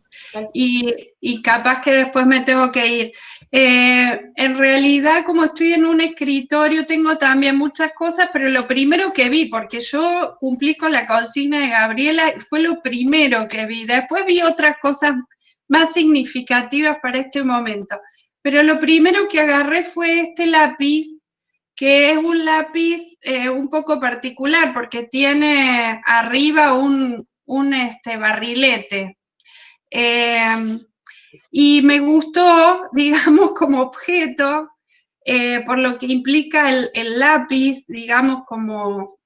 Y capaz que después me tengo que ir. En realidad, como estoy en un escritorio, tengo también muchas cosas, pero lo primero que vi, porque yo cumplí con la consigna de Gabriela, fue lo primero que vi. Después vi otras cosas más significativas para este momento. Pero lo primero que agarré fue este lápiz, que es un lápiz un poco particular, porque tiene arriba un barrilete. Y me gustó, digamos, como objeto, por lo que implica el lápiz, digamos, como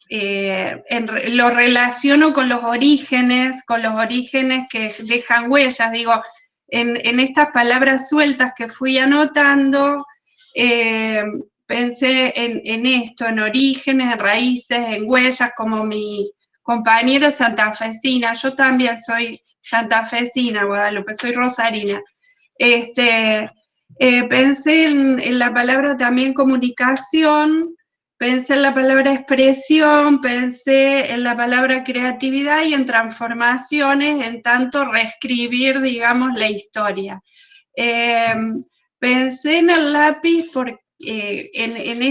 lo relaciono con los orígenes que dejan huellas, digo, en estas palabras sueltas que fui anotando, pensé en esto, en orígenes, en raíces, en huellas, como mi compañera santafesina. Yo también soy santafesina, Guadalupe, soy rosarina. Pensé en la palabra también comunicación, pensé en la palabra expresión, pensé en la palabra creatividad y en transformaciones, en tanto reescribir, digamos, la historia. Pensé en el lápiz porque en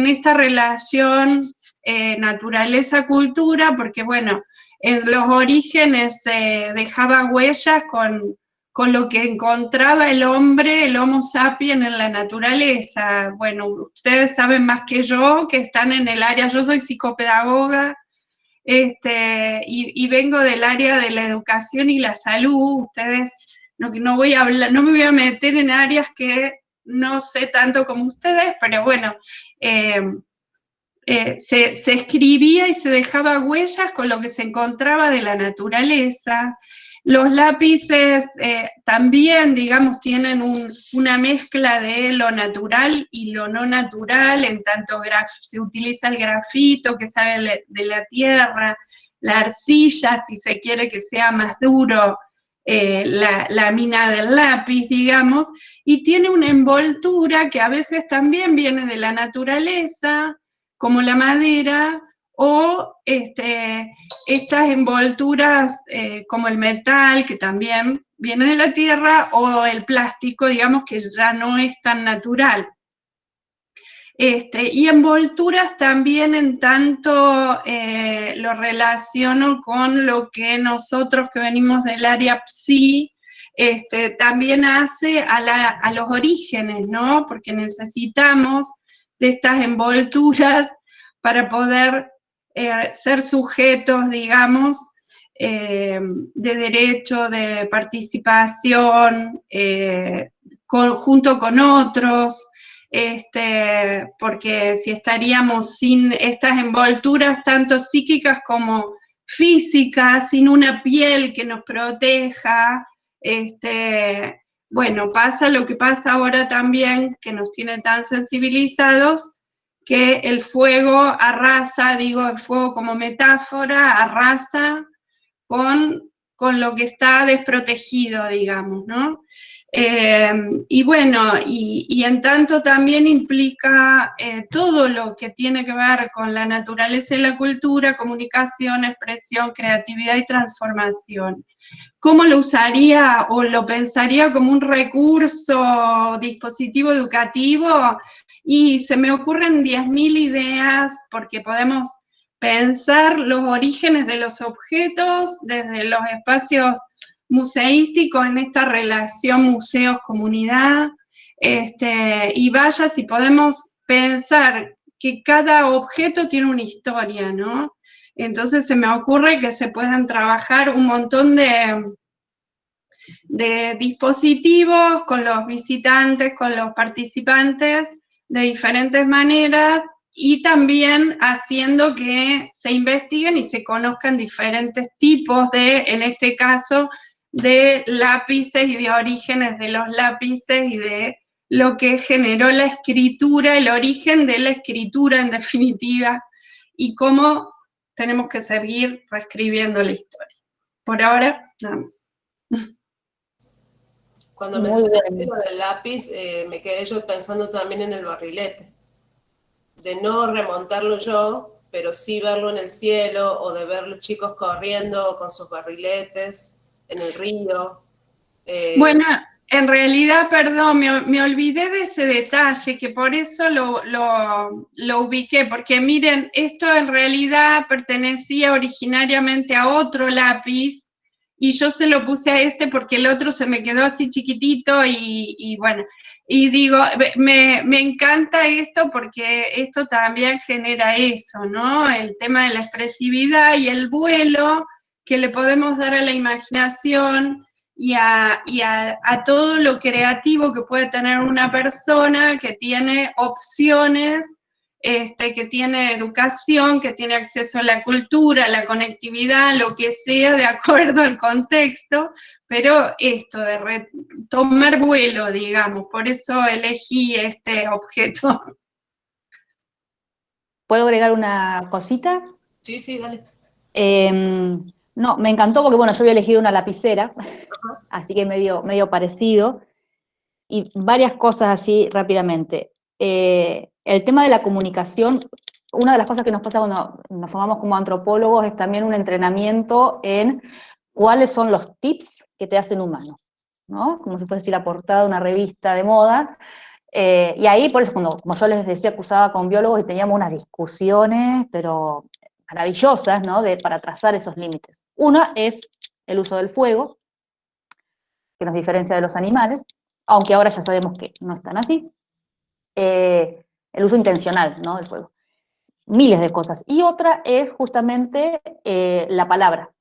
esta relación naturaleza-cultura, porque bueno, en los orígenes dejaba huellas con lo que encontraba el hombre, el Homo sapiens en la naturaleza. Bueno, ustedes saben más que yo, que están en el área, yo soy psicopedagoga, y vengo del área de la educación y la salud. Ustedes, no me voy a meter en áreas que no sé tanto como ustedes, pero bueno, se escribía y se dejaba huellas con lo que se encontraba de la naturaleza. Los lápices también, digamos, tienen una mezcla de lo natural y lo no natural, en tanto se utiliza el grafito que sale de la tierra, la arcilla, si se quiere que sea más duro, la mina del lápiz, digamos, y tiene una envoltura que a veces también viene de la naturaleza, como la madera, o estas envolturas como el metal, que también viene de la tierra, o el plástico, digamos, que ya no es tan natural. Y envolturas también en tanto lo relaciono con lo que nosotros que venimos del área PSI, también hace a los orígenes, ¿no? Porque necesitamos de estas envolturas para poder ser sujetos, digamos, de derecho, de participación, junto con otros, porque si estaríamos sin estas envolturas, tanto psíquicas como físicas, sin una piel que nos proteja, bueno, pasa lo que pasa ahora también, que nos tiene tan sensibilizados, que el fuego arrasa, digo, el fuego como metáfora, arrasa con lo que está desprotegido, digamos, ¿no? Y bueno, y en tanto también implica todo lo que tiene que ver con la naturaleza y la cultura, comunicación, expresión, creatividad y transformación. ¿Cómo lo usaría o lo pensaría como un recurso, dispositivo educativo? Y se me ocurren 10.000 ideas, porque podemos pensar los orígenes de los objetos desde los espacios museísticos en esta relación museos-comunidad, y vaya si podemos pensar que cada objeto tiene una historia, ¿no? Entonces se me ocurre que se puedan trabajar un montón de dispositivos con los visitantes, con los participantes, de diferentes maneras, y también haciendo que se investiguen y se conozcan diferentes tipos de, en este caso, de lápices y de orígenes de los lápices y de lo que generó la escritura, el origen de la escritura en definitiva, y cómo tenemos que seguir reescribiendo la historia. Por ahora, nada más. Cuando Muy mencionaste bueno. lo del lápiz, me quedé yo pensando también en el barrilete, de no remontarlo yo, pero sí verlo en el cielo, o de ver los chicos corriendo con sus barriletes en el río. Bueno, en realidad, perdón, me olvidé de ese detalle, que por eso lo ubiqué, porque miren, esto en realidad pertenecía originariamente a otro lápiz, y yo se lo puse a este porque el otro se me quedó así chiquitito, y bueno, y digo, me encanta esto porque esto también genera eso, ¿no? El tema de la expresividad y el vuelo que le podemos dar a la imaginación y a todo lo creativo que puede tener una persona que tiene opciones, que tiene educación, que tiene acceso a la cultura, a la conectividad, lo que sea, de acuerdo al contexto, pero esto de tomar vuelo, digamos, por eso elegí este objeto. ¿Puedo agregar una cosita? Sí, sí, dale. No, me encantó porque, bueno, yo había elegido una lapicera, así que medio parecido, y varias cosas así rápidamente. El tema de la comunicación, una de las cosas que nos pasa cuando nos formamos como antropólogos es también un entrenamiento en cuáles son los tips que te hacen humano, ¿no? Como si fuese la portada de una revista de moda. Y ahí, por eso, como yo les decía, acusaba con biólogos y teníamos unas discusiones, pero maravillosas, ¿no? Para trazar esos límites. Una es el uso del fuego, que nos diferencia de los animales, aunque ahora ya sabemos que no es tan así. El uso intencional, ¿no? Del fuego. Miles de cosas. Y otra es justamente la palabra,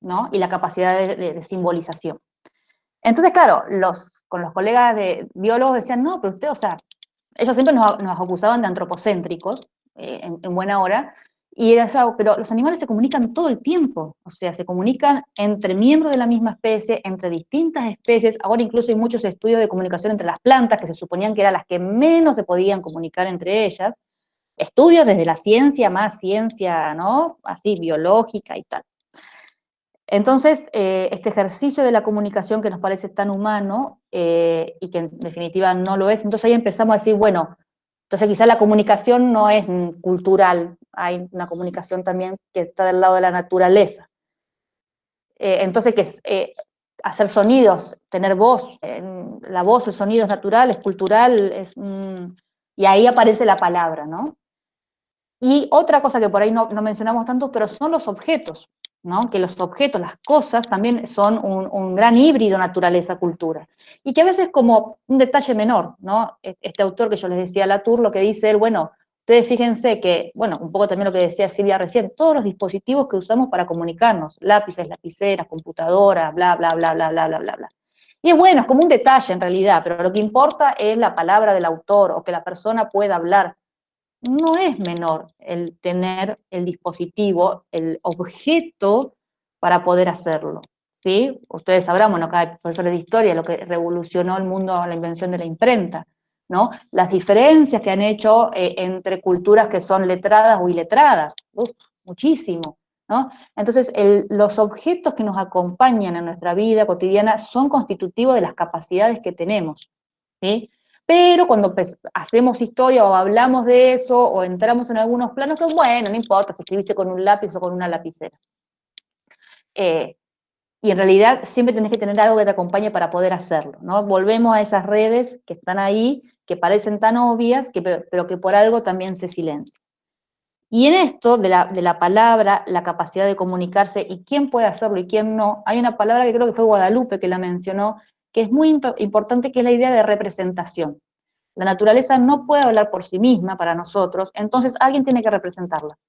¿no? Y la capacidad de simbolización. Entonces, claro, con los colegas de biólogos decían, no, pero usted, o sea, ellos siempre nos acusaban de antropocéntricos, en buena hora, y era eso, pero los animales se comunican todo el tiempo, o sea, se comunican entre miembros de la misma especie, entre distintas especies. Ahora incluso hay muchos estudios de comunicación entre las plantas, que se suponían que eran las que menos se podían comunicar entre ellas, estudios desde la ciencia, más ciencia, ¿no? Así, biológica y tal. Entonces, este ejercicio de la comunicación que nos parece tan humano, y que en definitiva no lo es, entonces ahí empezamos a decir, bueno, entonces quizá la comunicación no es cultural, hay una comunicación también que está del lado de la naturaleza. Entonces, hacer sonidos, tener voz, la voz, el sonido es natural, es cultural, Y ahí aparece la palabra, ¿no? Y otra cosa que por ahí no mencionamos tanto, pero son los objetos, ¿no? Que los objetos, las cosas, también son un gran híbrido naturaleza-cultura. Y que a veces como un detalle menor, ¿no? Este autor que yo les decía, Latour, lo que dice él, bueno, ustedes fíjense que, bueno, un poco también lo que decía Silvia recién, todos los dispositivos que usamos para comunicarnos, lápices, lapiceras, computadoras, bla, bla, bla, bla, bla, bla, bla, bla. Y es bueno, es como un detalle en realidad, pero lo que importa es la palabra del autor o que la persona pueda hablar. No es menor el tener el dispositivo, el objeto para poder hacerlo, ¿sí? Ustedes sabrán, bueno, acá profesores de historia, lo que revolucionó el mundo, la invención de la imprenta, ¿no? Las diferencias que han hecho entre culturas que son letradas o iletradas, muchísimo, ¿no? Entonces, los objetos que nos acompañan en nuestra vida cotidiana son constitutivos de las capacidades que tenemos, ¿sí? Pero cuando hacemos historia o hablamos de eso o entramos en algunos planos, que bueno, no importa si escribiste con un lápiz o con una lapicera. Y en realidad siempre tenés que tener algo que te acompañe para poder hacerlo, ¿no? Volvemos a esas redes que están ahí, que parecen tan obvias, pero que por algo también se silencian. Y en esto de la palabra, la capacidad de comunicarse y quién puede hacerlo y quién no, hay una palabra que creo que fue Guadalupe que la mencionó, que es muy importante, que es la idea de representación. La naturaleza no puede hablar por sí misma para nosotros, entonces alguien tiene que representarla.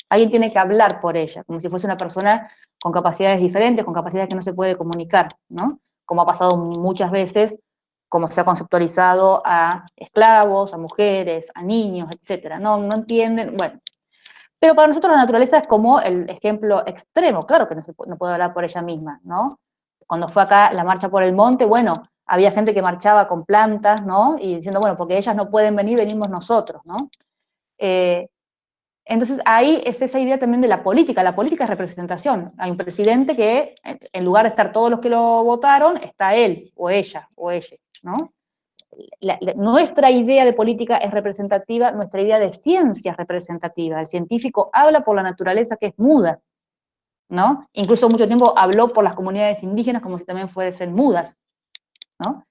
Alguien tiene que hablar por ella, como si fuese una persona con capacidades diferentes, con capacidades que no se puede comunicar, ¿no? Como ha pasado muchas veces, como se ha conceptualizado a esclavos, a mujeres, a niños, etcétera. No entienden, bueno. Pero para nosotros la naturaleza es como el ejemplo extremo, claro que no puede hablar por ella misma, ¿no? Cuando fue acá la marcha por el monte, bueno, había gente que marchaba con plantas, ¿no? Y diciendo, bueno, porque ellas no pueden venir, venimos nosotros, ¿no? Entonces ahí es esa idea también de la política es representación. Hay un presidente que, en lugar de estar todos los que lo votaron, está él, o ella, ¿no? Nuestra idea de política es representativa, nuestra idea de ciencia es representativa. El científico habla por la naturaleza que es muda, ¿no? Incluso mucho tiempo habló por las comunidades indígenas como si también fuesen mudas, ¿no?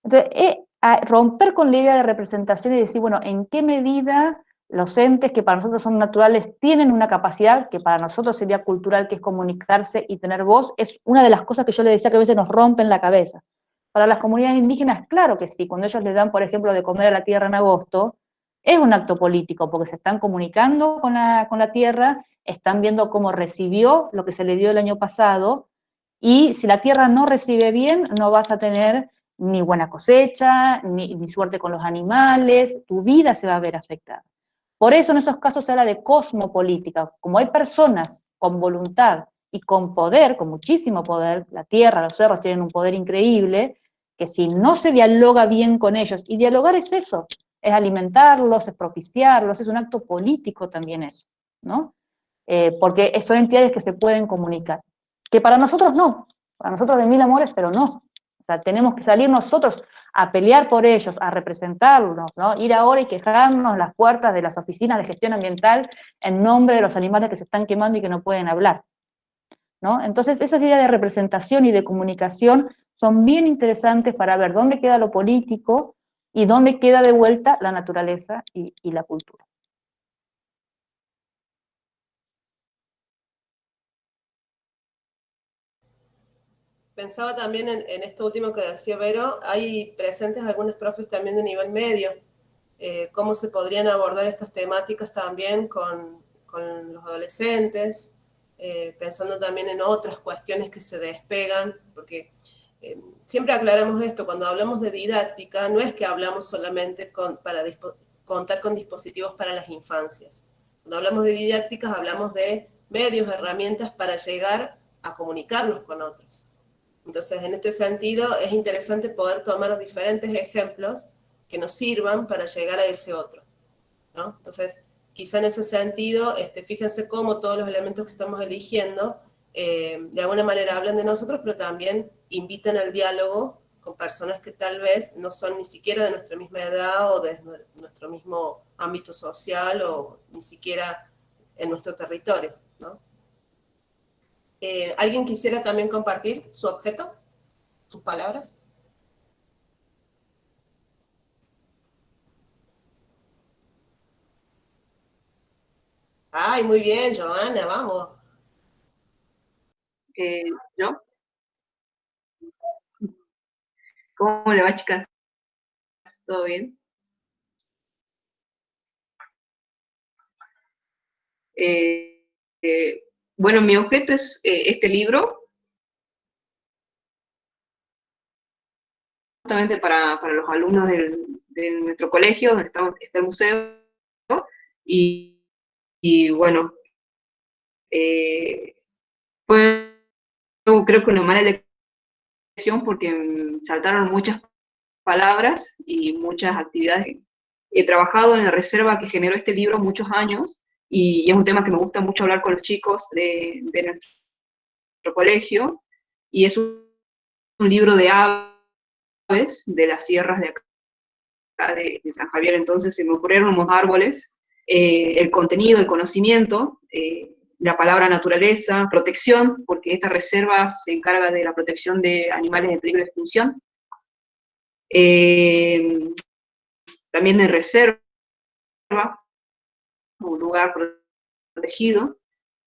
Entonces, romper con la idea de representación y decir, bueno, ¿en qué medida los entes que para nosotros son naturales tienen una capacidad que para nosotros sería cultural, que es comunicarse y tener voz? Es una de las cosas que yo le decía que a veces nos rompen la cabeza. Para las comunidades indígenas, claro que sí, cuando ellos les dan, por ejemplo, de comer a la tierra en agosto, es un acto político, porque se están comunicando con la tierra, están viendo cómo recibió lo que se le dio el año pasado, y si la tierra no recibe bien, no vas a tener ni buena cosecha, ni suerte con los animales, tu vida se va a ver afectada. Por eso en esos casos se habla de cosmopolítica. Como hay personas con voluntad y con poder, con muchísimo poder, la tierra, los cerros tienen un poder increíble, que si no se dialoga bien con ellos, y dialogar es eso, es alimentarlos, es propiciarlos, es un acto político también eso, ¿no? Porque son entidades que se pueden comunicar. Que para nosotros no, para nosotros de mil amores, pero no. O sea, tenemos que salir nosotros a pelear por ellos, a representarlos, ¿no? Ir ahora y quejarnos en las puertas de las oficinas de gestión ambiental en nombre de los animales que se están quemando y que no pueden hablar, ¿no? Entonces, esas ideas de representación y de comunicación son bien interesantes para ver dónde queda lo político y dónde queda de vuelta la naturaleza y la cultura. Pensaba también en esto último que decía Vero, hay presentes algunos profes también de nivel medio, cómo se podrían abordar estas temáticas también con los adolescentes, pensando también en otras cuestiones que se despegan, porque siempre aclaramos esto, cuando hablamos de didáctica, no es que hablamos solamente para contar con dispositivos para las infancias. Cuando hablamos de didácticas, hablamos de medios, herramientas para llegar a comunicarnos con otros. Entonces, en este sentido, es interesante poder tomar diferentes ejemplos que nos sirvan para llegar a ese otro, ¿no? Entonces, quizá en ese sentido, fíjense cómo todos los elementos que estamos eligiendo de alguna manera hablan de nosotros, pero también invitan al diálogo con personas que tal vez no son ni siquiera de nuestra misma edad o de nuestro mismo ámbito social o ni siquiera en nuestro territorio, ¿no? ¿Alguien quisiera también compartir su objeto, sus palabras? Ay, muy bien, Joana, vamos. ¿Yo? ¿Cómo le va, chicas? ¿Todo bien? Eh, eh, bueno, mi objeto es este libro, justamente para los alumnos de nuestro colegio, donde está el museo, y, y bueno, fue creo que una mala elección porque saltaron muchas palabras y muchas actividades. He trabajado en la reserva que generó este libro muchos años y es un tema que me gusta mucho hablar con los chicos de nuestro colegio, y es un libro de aves de las sierras de acá de San Javier. Entonces se me ocurrieron unos árboles, el contenido, el conocimiento, la palabra naturaleza, protección, porque esta reserva se encarga de la protección de animales en peligro de extinción, también de reserva, un lugar protegido,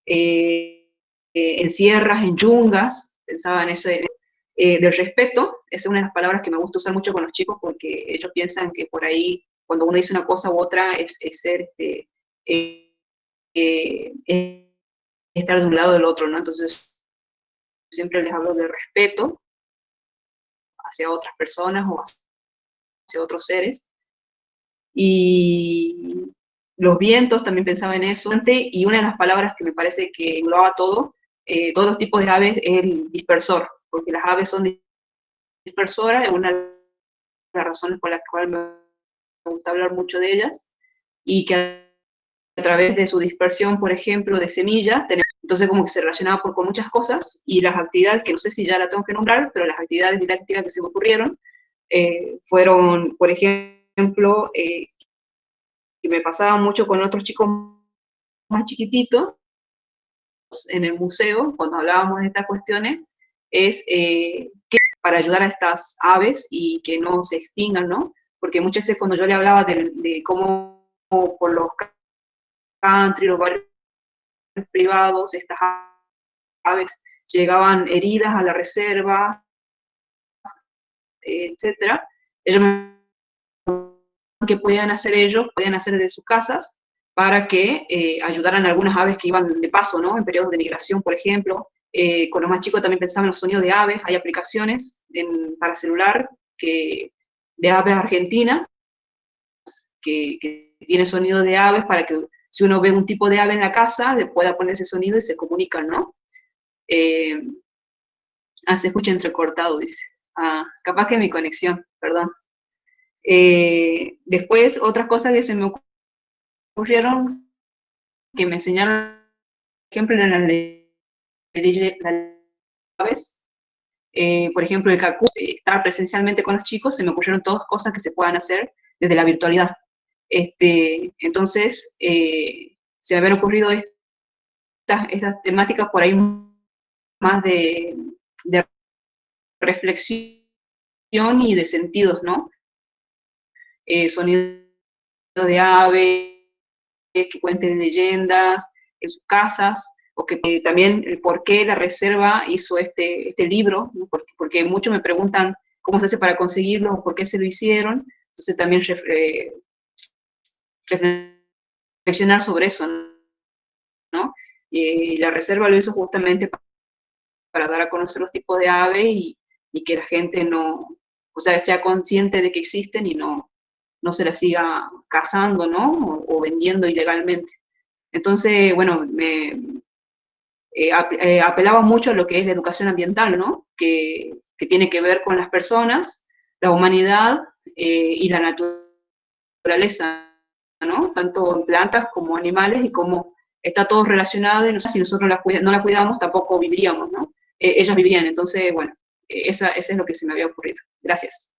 en sierras, en yungas, pensaba en eso, del respeto. Esa es una de las palabras que me gusta usar mucho con los chicos, porque ellos piensan que por ahí, cuando uno dice una cosa u otra, es ser, es estar de un lado del otro, ¿no? Entonces, siempre les hablo de respeto hacia otras personas o hacia otros seres. Y los vientos, también pensaba en eso. Y una de las palabras que me parece que engloba todo, todos los tipos de aves, es el dispersor, porque las aves son dispersoras, es una de las razones por las cuales me gusta hablar mucho de ellas, y que a través de su dispersión, por ejemplo, de semillas, entonces como que se relacionaba con muchas cosas, y las actividades, que no sé si ya la tengo que nombrar, pero las actividades didácticas que se me ocurrieron, fueron, por ejemplo, que me pasaba mucho con otros chicos más chiquititos en el museo, cuando hablábamos de estas cuestiones, es que para ayudar a estas aves y que no se extingan, ¿no? Porque muchas veces cuando yo le hablaba de cómo por los country, los barrios privados, estas aves llegaban heridas a la reserva, etcétera, ellos me que podían hacer ellos, podían hacer desde sus casas, para que ayudaran a algunas aves que iban de paso, ¿no? En periodos de migración, por ejemplo. Con los más chicos también pensaba en los sonidos de aves. Hay aplicaciones para celular de aves argentinas que tiene sonido de aves, para que si uno ve un tipo de ave en la casa, le pueda poner ese sonido y se comunican, ¿no? Se escucha entrecortado, dice. Capaz que mi conexión, perdón. Después, otras cosas que se me ocurrieron, que me enseñaron, por ejemplo, en las aves, por ejemplo, el cacú, estar presencialmente con los chicos, se me ocurrieron todas cosas que se puedan hacer desde la virtualidad. Entonces, se me habían ocurrido estas temáticas por ahí más de reflexión y de sentidos, ¿no? Sonido de ave, que cuenten leyendas en sus casas, o que también el por qué la reserva hizo este libro, ¿no? Porque muchos me preguntan cómo se hace para conseguirlo, o por qué se lo hicieron. Entonces también reflexionar sobre eso, ¿no? La reserva lo hizo justamente para dar a conocer los tipos de aves, y que la gente no, o sea, sea consciente de que existen y no se las siga cazando, ¿no? O vendiendo ilegalmente. Entonces, bueno, apelaba mucho a lo que es la educación ambiental, ¿no? Que tiene que ver con las personas, la humanidad y la naturaleza, ¿no? Tanto en plantas como animales, y cómo está todo relacionado, y no sé, si nosotros no la cuidamos, tampoco viviríamos, ¿no? Ellas vivirían. Entonces, bueno, eso es lo que se me había ocurrido. Gracias.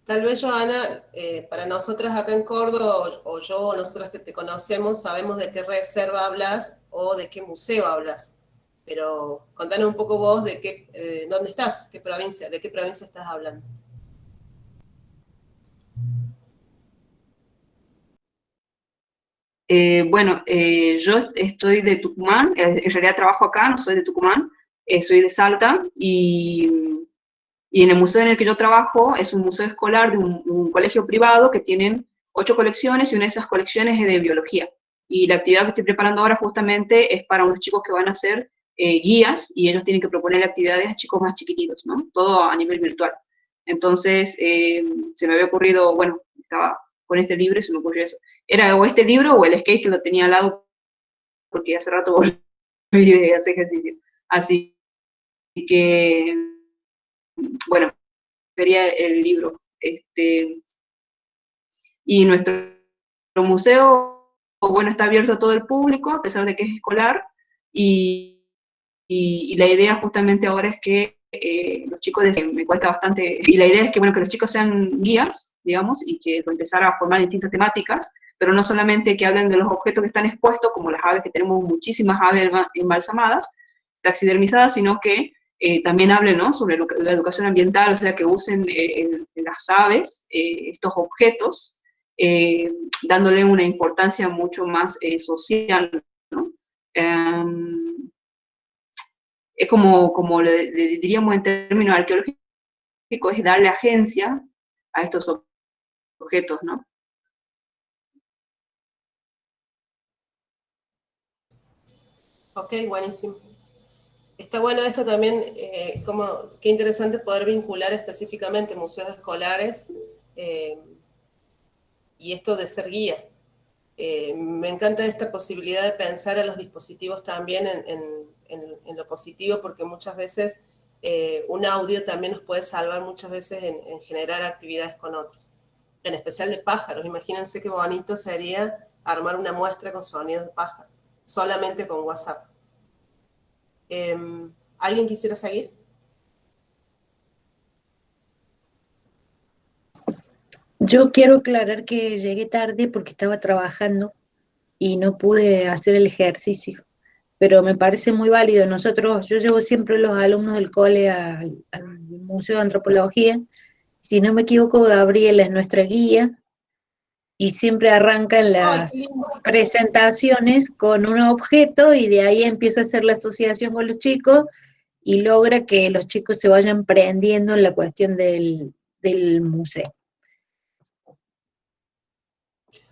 Tal vez, Joana, para nosotras acá en Córdoba, o yo, nosotras que te conocemos, sabemos de qué reserva hablas o de qué museo hablas. Pero contanos un poco vos de dónde estás, de qué provincia estás hablando. Bueno, yo estoy de Tucumán, en realidad trabajo acá, no soy de Tucumán, soy de Salta, y en el museo en el que yo trabajo es un museo escolar de un colegio privado que tienen 8 colecciones, y una de esas colecciones es de biología. Y la actividad que estoy preparando ahora justamente es para unos chicos que van a ser guías, y ellos tienen que proponer actividades a chicos más chiquititos, ¿no? Todo a nivel virtual. Entonces, se me había ocurrido, bueno, estaba con este libro y se me ocurrió eso. Era o este libro o el skate que lo tenía al lado, porque hace rato volví de hacer ejercicio. Así que, bueno, sería el libro. Y nuestro museo, bueno, está abierto a todo el público, a pesar de que es escolar, y la idea justamente ahora es que los chicos, me cuesta bastante, y la idea es que, bueno, que los chicos sean guías, digamos, y que empezar a formar distintas temáticas, pero no solamente que hablen de los objetos que están expuestos, como las aves, que tenemos muchísimas aves embalsamadas, taxidermizadas, sino que también hablen, ¿no?, sobre la educación ambiental, o sea, que usen en las aves estos objetos, dándole una importancia mucho más social, ¿no? Es como le diríamos en términos arqueológicos, es darle agencia a estos objetos, ¿no? Ok, buenísimo. Está bueno esto también, qué interesante poder vincular específicamente museos escolares y esto de ser guía. Me encanta esta posibilidad de pensar a los dispositivos también en lo positivo, porque muchas veces un audio también nos puede salvar muchas veces en generar actividades con otros, en especial de pájaros. Imagínense qué bonito sería armar una muestra con sonidos de pájaros, solamente con WhatsApp. ¿Alguien quisiera seguir? Yo quiero aclarar que llegué tarde porque estaba trabajando y no pude hacer el ejercicio, pero me parece muy válido. Yo llevo siempre los alumnos del cole al Museo de Antropología. Si no me equivoco, Gabriela es nuestra guía y siempre arrancan ¡Ay, qué las lindo! presentaciones con un objeto y de ahí empieza a hacer la asociación con los chicos y logra que los chicos se vayan prendiendo en la cuestión del museo.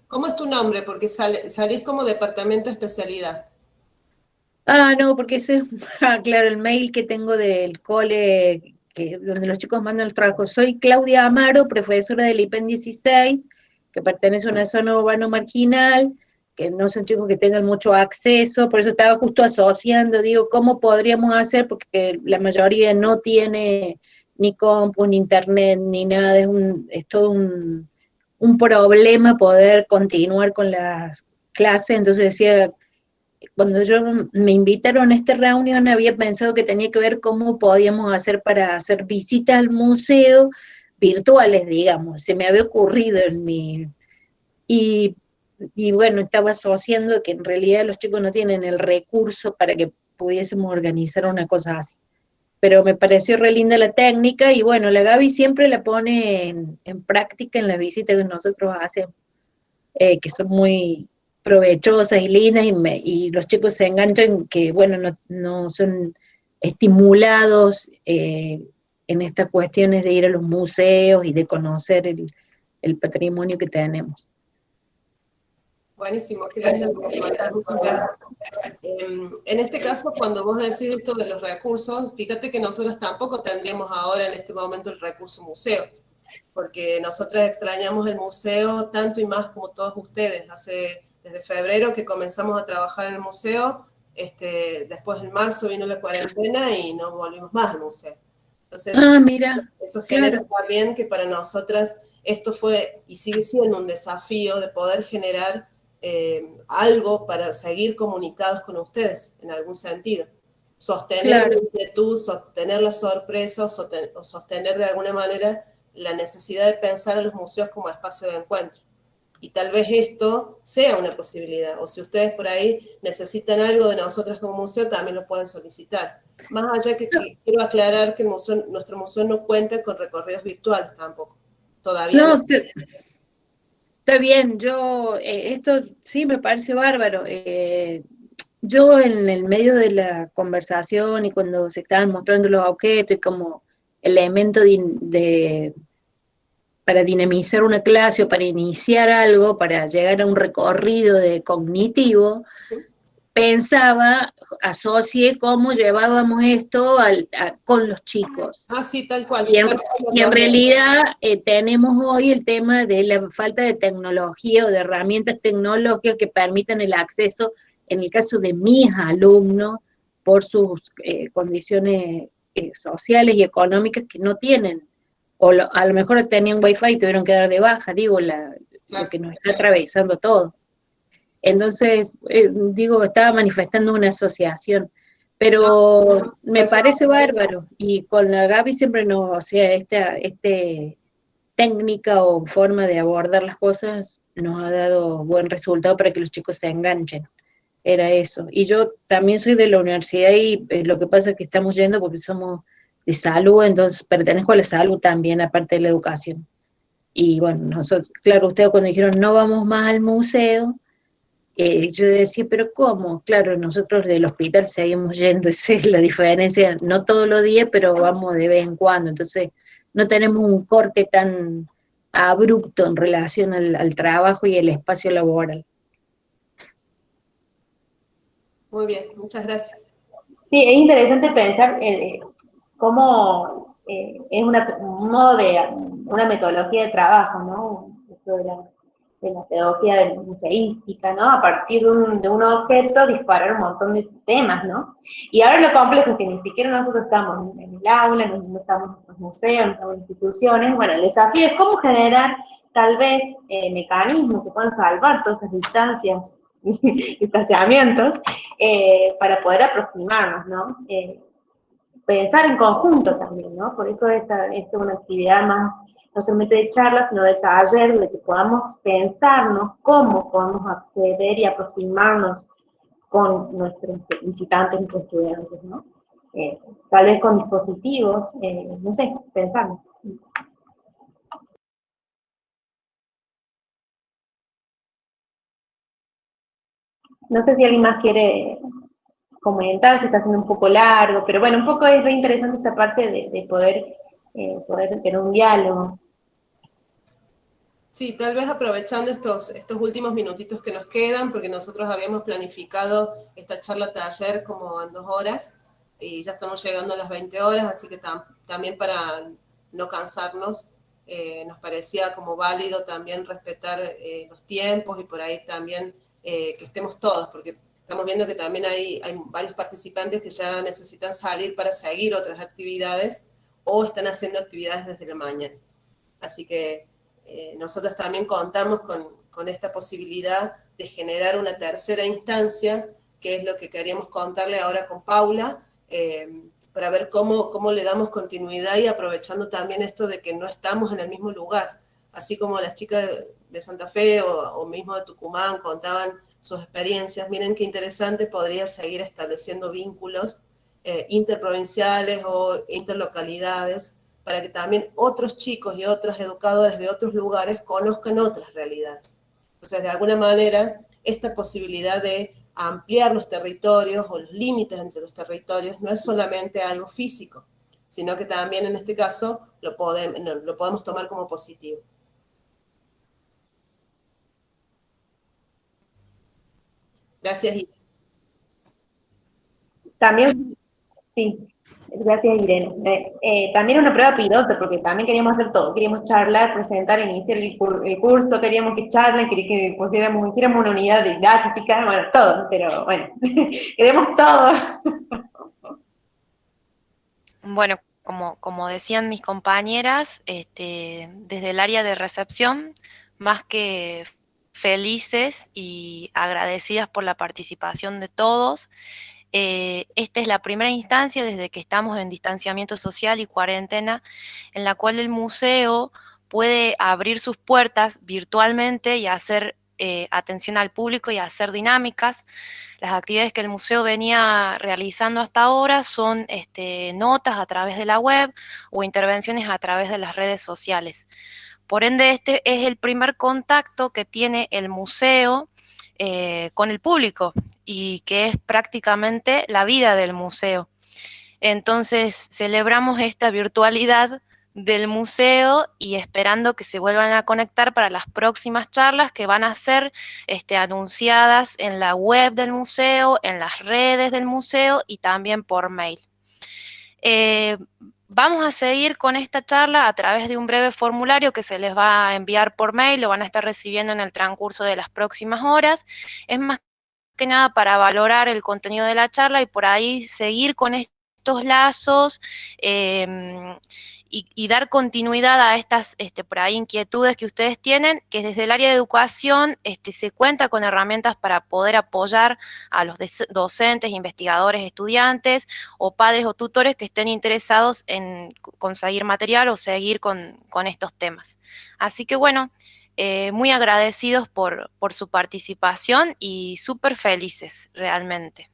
¿Cómo es tu nombre? Porque salís como departamento de especialidad. Ah, no, porque ese, claro, el mail que tengo del cole, donde los chicos mandan los trabajos. Soy Claudia Amaro, profesora del IPEN 16, que pertenece a una zona urbano marginal, que no son chicos que tengan mucho acceso, por eso estaba justo asociando, digo, ¿cómo podríamos hacer? Porque la mayoría no tiene ni compu, ni internet, ni nada, es todo un problema poder continuar con las clases, entonces decía, cuando me invitaron a esta reunión había pensado que tenía que ver cómo podíamos hacer para hacer visitas al museo virtuales, digamos, se me había ocurrido y, y bueno, estaba asociando que en realidad los chicos no tienen el recurso para que pudiésemos organizar una cosa así. Pero me pareció re linda la técnica y bueno, la Gaby siempre la pone en práctica en las visitas que nosotros hacemos, que son muy provechosas y lindas y los chicos se enganchan que, bueno, no son estimulados en estas cuestiones de ir a los museos y de conocer el patrimonio que tenemos. Buenísimo, qué lindo. Muchas gracias. En este caso, cuando vos decís esto de los recursos, fíjate que nosotros tampoco tendríamos ahora en este momento el recurso museo, porque nosotras extrañamos el museo tanto y más como todos ustedes. Desde febrero que comenzamos a trabajar en el museo, después en marzo vino la cuarentena y no volvimos más al museo. Entonces, mira, eso genera también que para nosotras esto fue y sigue siendo un desafío de poder generar algo para seguir comunicados con ustedes, en algún sentido. Sostener la inquietud, sostener la sorpresa o sostener de alguna manera la necesidad de pensar a los museos como espacio de encuentro. Y tal vez esto sea una posibilidad, o si ustedes por ahí necesitan algo de nosotros como museo, también lo pueden solicitar. Más allá que quiero aclarar que nuestro museo no cuenta con recorridos virtuales tampoco, todavía no. Está Está bien, yo, esto sí me parece bárbaro. Yo en el medio de la conversación y cuando se estaban mostrando los objetos y como elemento para dinamizar una clase o para iniciar algo, para llegar a un recorrido de cognitivo, pensaba, asocié cómo llevábamos esto con los chicos. Ah, sí, tal cual. Y en realidad tenemos hoy el tema de la falta de tecnología o de herramientas tecnológicas que permitan el acceso, en el caso de mis alumnos, por sus condiciones sociales y económicas que no tienen. A lo mejor tenían wifi y tuvieron que dar de baja, digo, lo que nos está atravesando todo. Entonces, digo, estaba manifestando una asociación, pero me parece bárbaro, y con la Gaby siempre nos, o sea, esta técnica o forma de abordar las cosas nos ha dado buen resultado para que los chicos se enganchen, era eso. Y yo también soy de la universidad y lo que pasa es que estamos yendo porque somos de salud, entonces pertenezco a la salud también, aparte de la educación. Y bueno, nosotros, claro, ustedes cuando dijeron no vamos más al museo, yo decía, pero ¿cómo? Claro, nosotros del hospital seguimos yendo, esa es la diferencia, no todos los días, pero vamos de vez en cuando, entonces no tenemos un corte tan abrupto en relación al trabajo y el espacio laboral. Muy bien, muchas gracias. Sí, es interesante pensar cómo es un modo de, una metodología de trabajo, ¿no? Esto de la pedagogía museística, ¿no? A partir de un objeto disparar un montón de temas, ¿no? Y ahora lo complejo es que ni siquiera nosotros estamos en el aula, no estamos en los museos, no estamos en instituciones. Bueno, el desafío es cómo generar tal vez mecanismos que puedan salvar todas esas distancias y distanciamientos para poder aproximarnos, ¿no? Pensar en conjunto también, ¿no? Por eso esta es una actividad más, no solamente de charla, sino de taller, donde que podamos pensarnos cómo podemos acceder y aproximarnos con nuestros visitantes, nuestros estudiantes, ¿no? Tal vez con dispositivos, no sé, pensamos. No sé si alguien más quiere comentar, se está haciendo un poco largo, pero bueno, un poco es re interesante esta parte de poder tener un diálogo. Sí, tal vez aprovechando estos últimos minutitos que nos quedan, porque nosotros habíamos planificado esta charla taller como en 2 horas, y ya estamos llegando a las 20 horas, así que también para no cansarnos, nos parecía como válido también respetar los tiempos y por ahí también que estemos todos, porque estamos viendo que también hay varios participantes que ya necesitan salir para seguir otras actividades o están haciendo actividades desde la mañana. Así que nosotros también contamos con esta posibilidad de generar una tercera instancia, que es lo que queríamos contarle ahora con Paula, para ver cómo le damos continuidad y aprovechando también esto de que no estamos en el mismo lugar. Así como las chicas de Santa Fe o mismo de Tucumán contaban sus experiencias, miren qué interesante podría seguir estableciendo vínculos interprovinciales o interlocalidades, para que también otros chicos y otras educadoras de otros lugares conozcan otras realidades. Entonces, de alguna manera, esta posibilidad de ampliar los territorios o los límites entre los territorios no es solamente algo físico, sino que también en este caso lo podemos tomar como positivo. Gracias, Irene. También, sí, gracias Irene. También una prueba piloto, porque también queríamos hacer todo, queríamos charlar, presentar, iniciar el curso, queríamos que charlen, queríamos que hiciéramos una unidad didáctica, bueno, todo, pero bueno, queremos todo. Bueno, como decían mis compañeras, desde el área de recepción, más que felices y agradecidas por la participación de todos. Esta es la primera instancia desde que estamos en distanciamiento social y cuarentena, en la cual el museo puede abrir sus puertas virtualmente y hacer atención al público y hacer dinámicas. Las actividades que el museo venía realizando hasta ahora son notas a través de la web o intervenciones a través de las redes sociales. Por ende, este es el primer contacto que tiene el museo con el público y que es prácticamente la vida del museo. Entonces, celebramos esta virtualidad del museo y esperando que se vuelvan a conectar para las próximas charlas que van a ser anunciadas en la web del museo, en las redes del museo y también por mail. Vamos a seguir con esta charla a través de un breve formulario que se les va a enviar por mail, lo van a estar recibiendo en el transcurso de las próximas horas. Es más que nada para valorar el contenido de la charla y por ahí seguir con estos lazos y dar continuidad a estas por ahí inquietudes que ustedes tienen, que desde el área de educación se cuenta con herramientas para poder apoyar a los docentes, investigadores, estudiantes o padres o tutores que estén interesados en conseguir material o seguir con estos temas. Así que bueno, muy agradecidos por su participación y súper felices realmente.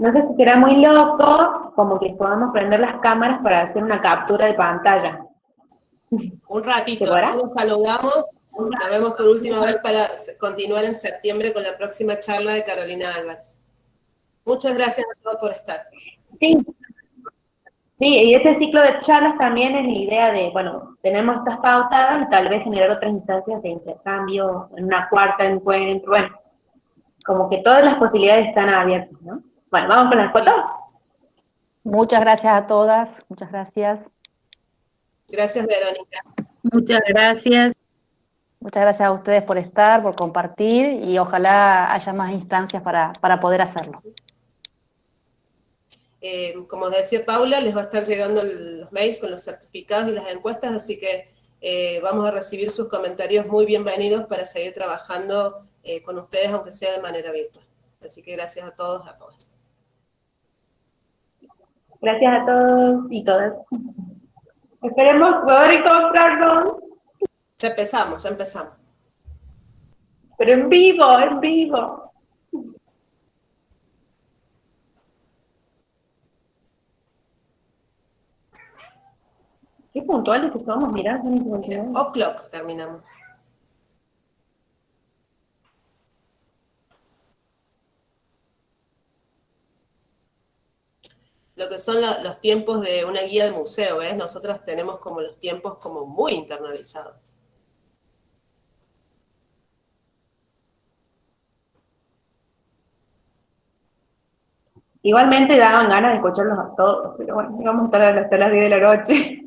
No sé si será muy loco, como que podamos prender las cámaras para hacer una captura de pantalla. Un ratito, ¿Se podrá? nos saludamos, nos vemos por última vez para continuar en septiembre con la próxima charla de Carolina Álvarez. Muchas gracias a todos por estar. Sí. Sí, y este ciclo de charlas también es la idea de, bueno, tenemos estas pautadas y tal vez generar otras instancias de intercambio, en una cuarta encuentro, bueno, como que todas las posibilidades están abiertas, ¿no? Bueno, vamos con las fotos. Muchas gracias a todas, muchas gracias. Gracias, Verónica. Muchas gracias. Muchas gracias a ustedes por estar, por compartir y ojalá haya más instancias para poder hacerlo. Como decía Paula, les va a estar llegando los mails con los certificados y las encuestas, así que vamos a recibir sus comentarios muy bienvenidos para seguir trabajando con ustedes, aunque sea de manera virtual. Así que gracias a todos, a todas. Gracias a todos y todas. Esperemos poder encontrarnos. Ya empezamos, ya empezamos. Pero en vivo, en vivo. Qué puntuales que somos, mirá. O'clock terminamos. Lo que son los tiempos de una guía de museo, ¿ves? Nosotras tenemos como los tiempos como muy internalizados. Igualmente daban ganas de escucharlos a todos, pero bueno, íbamos a estar hasta las 10 de la noche.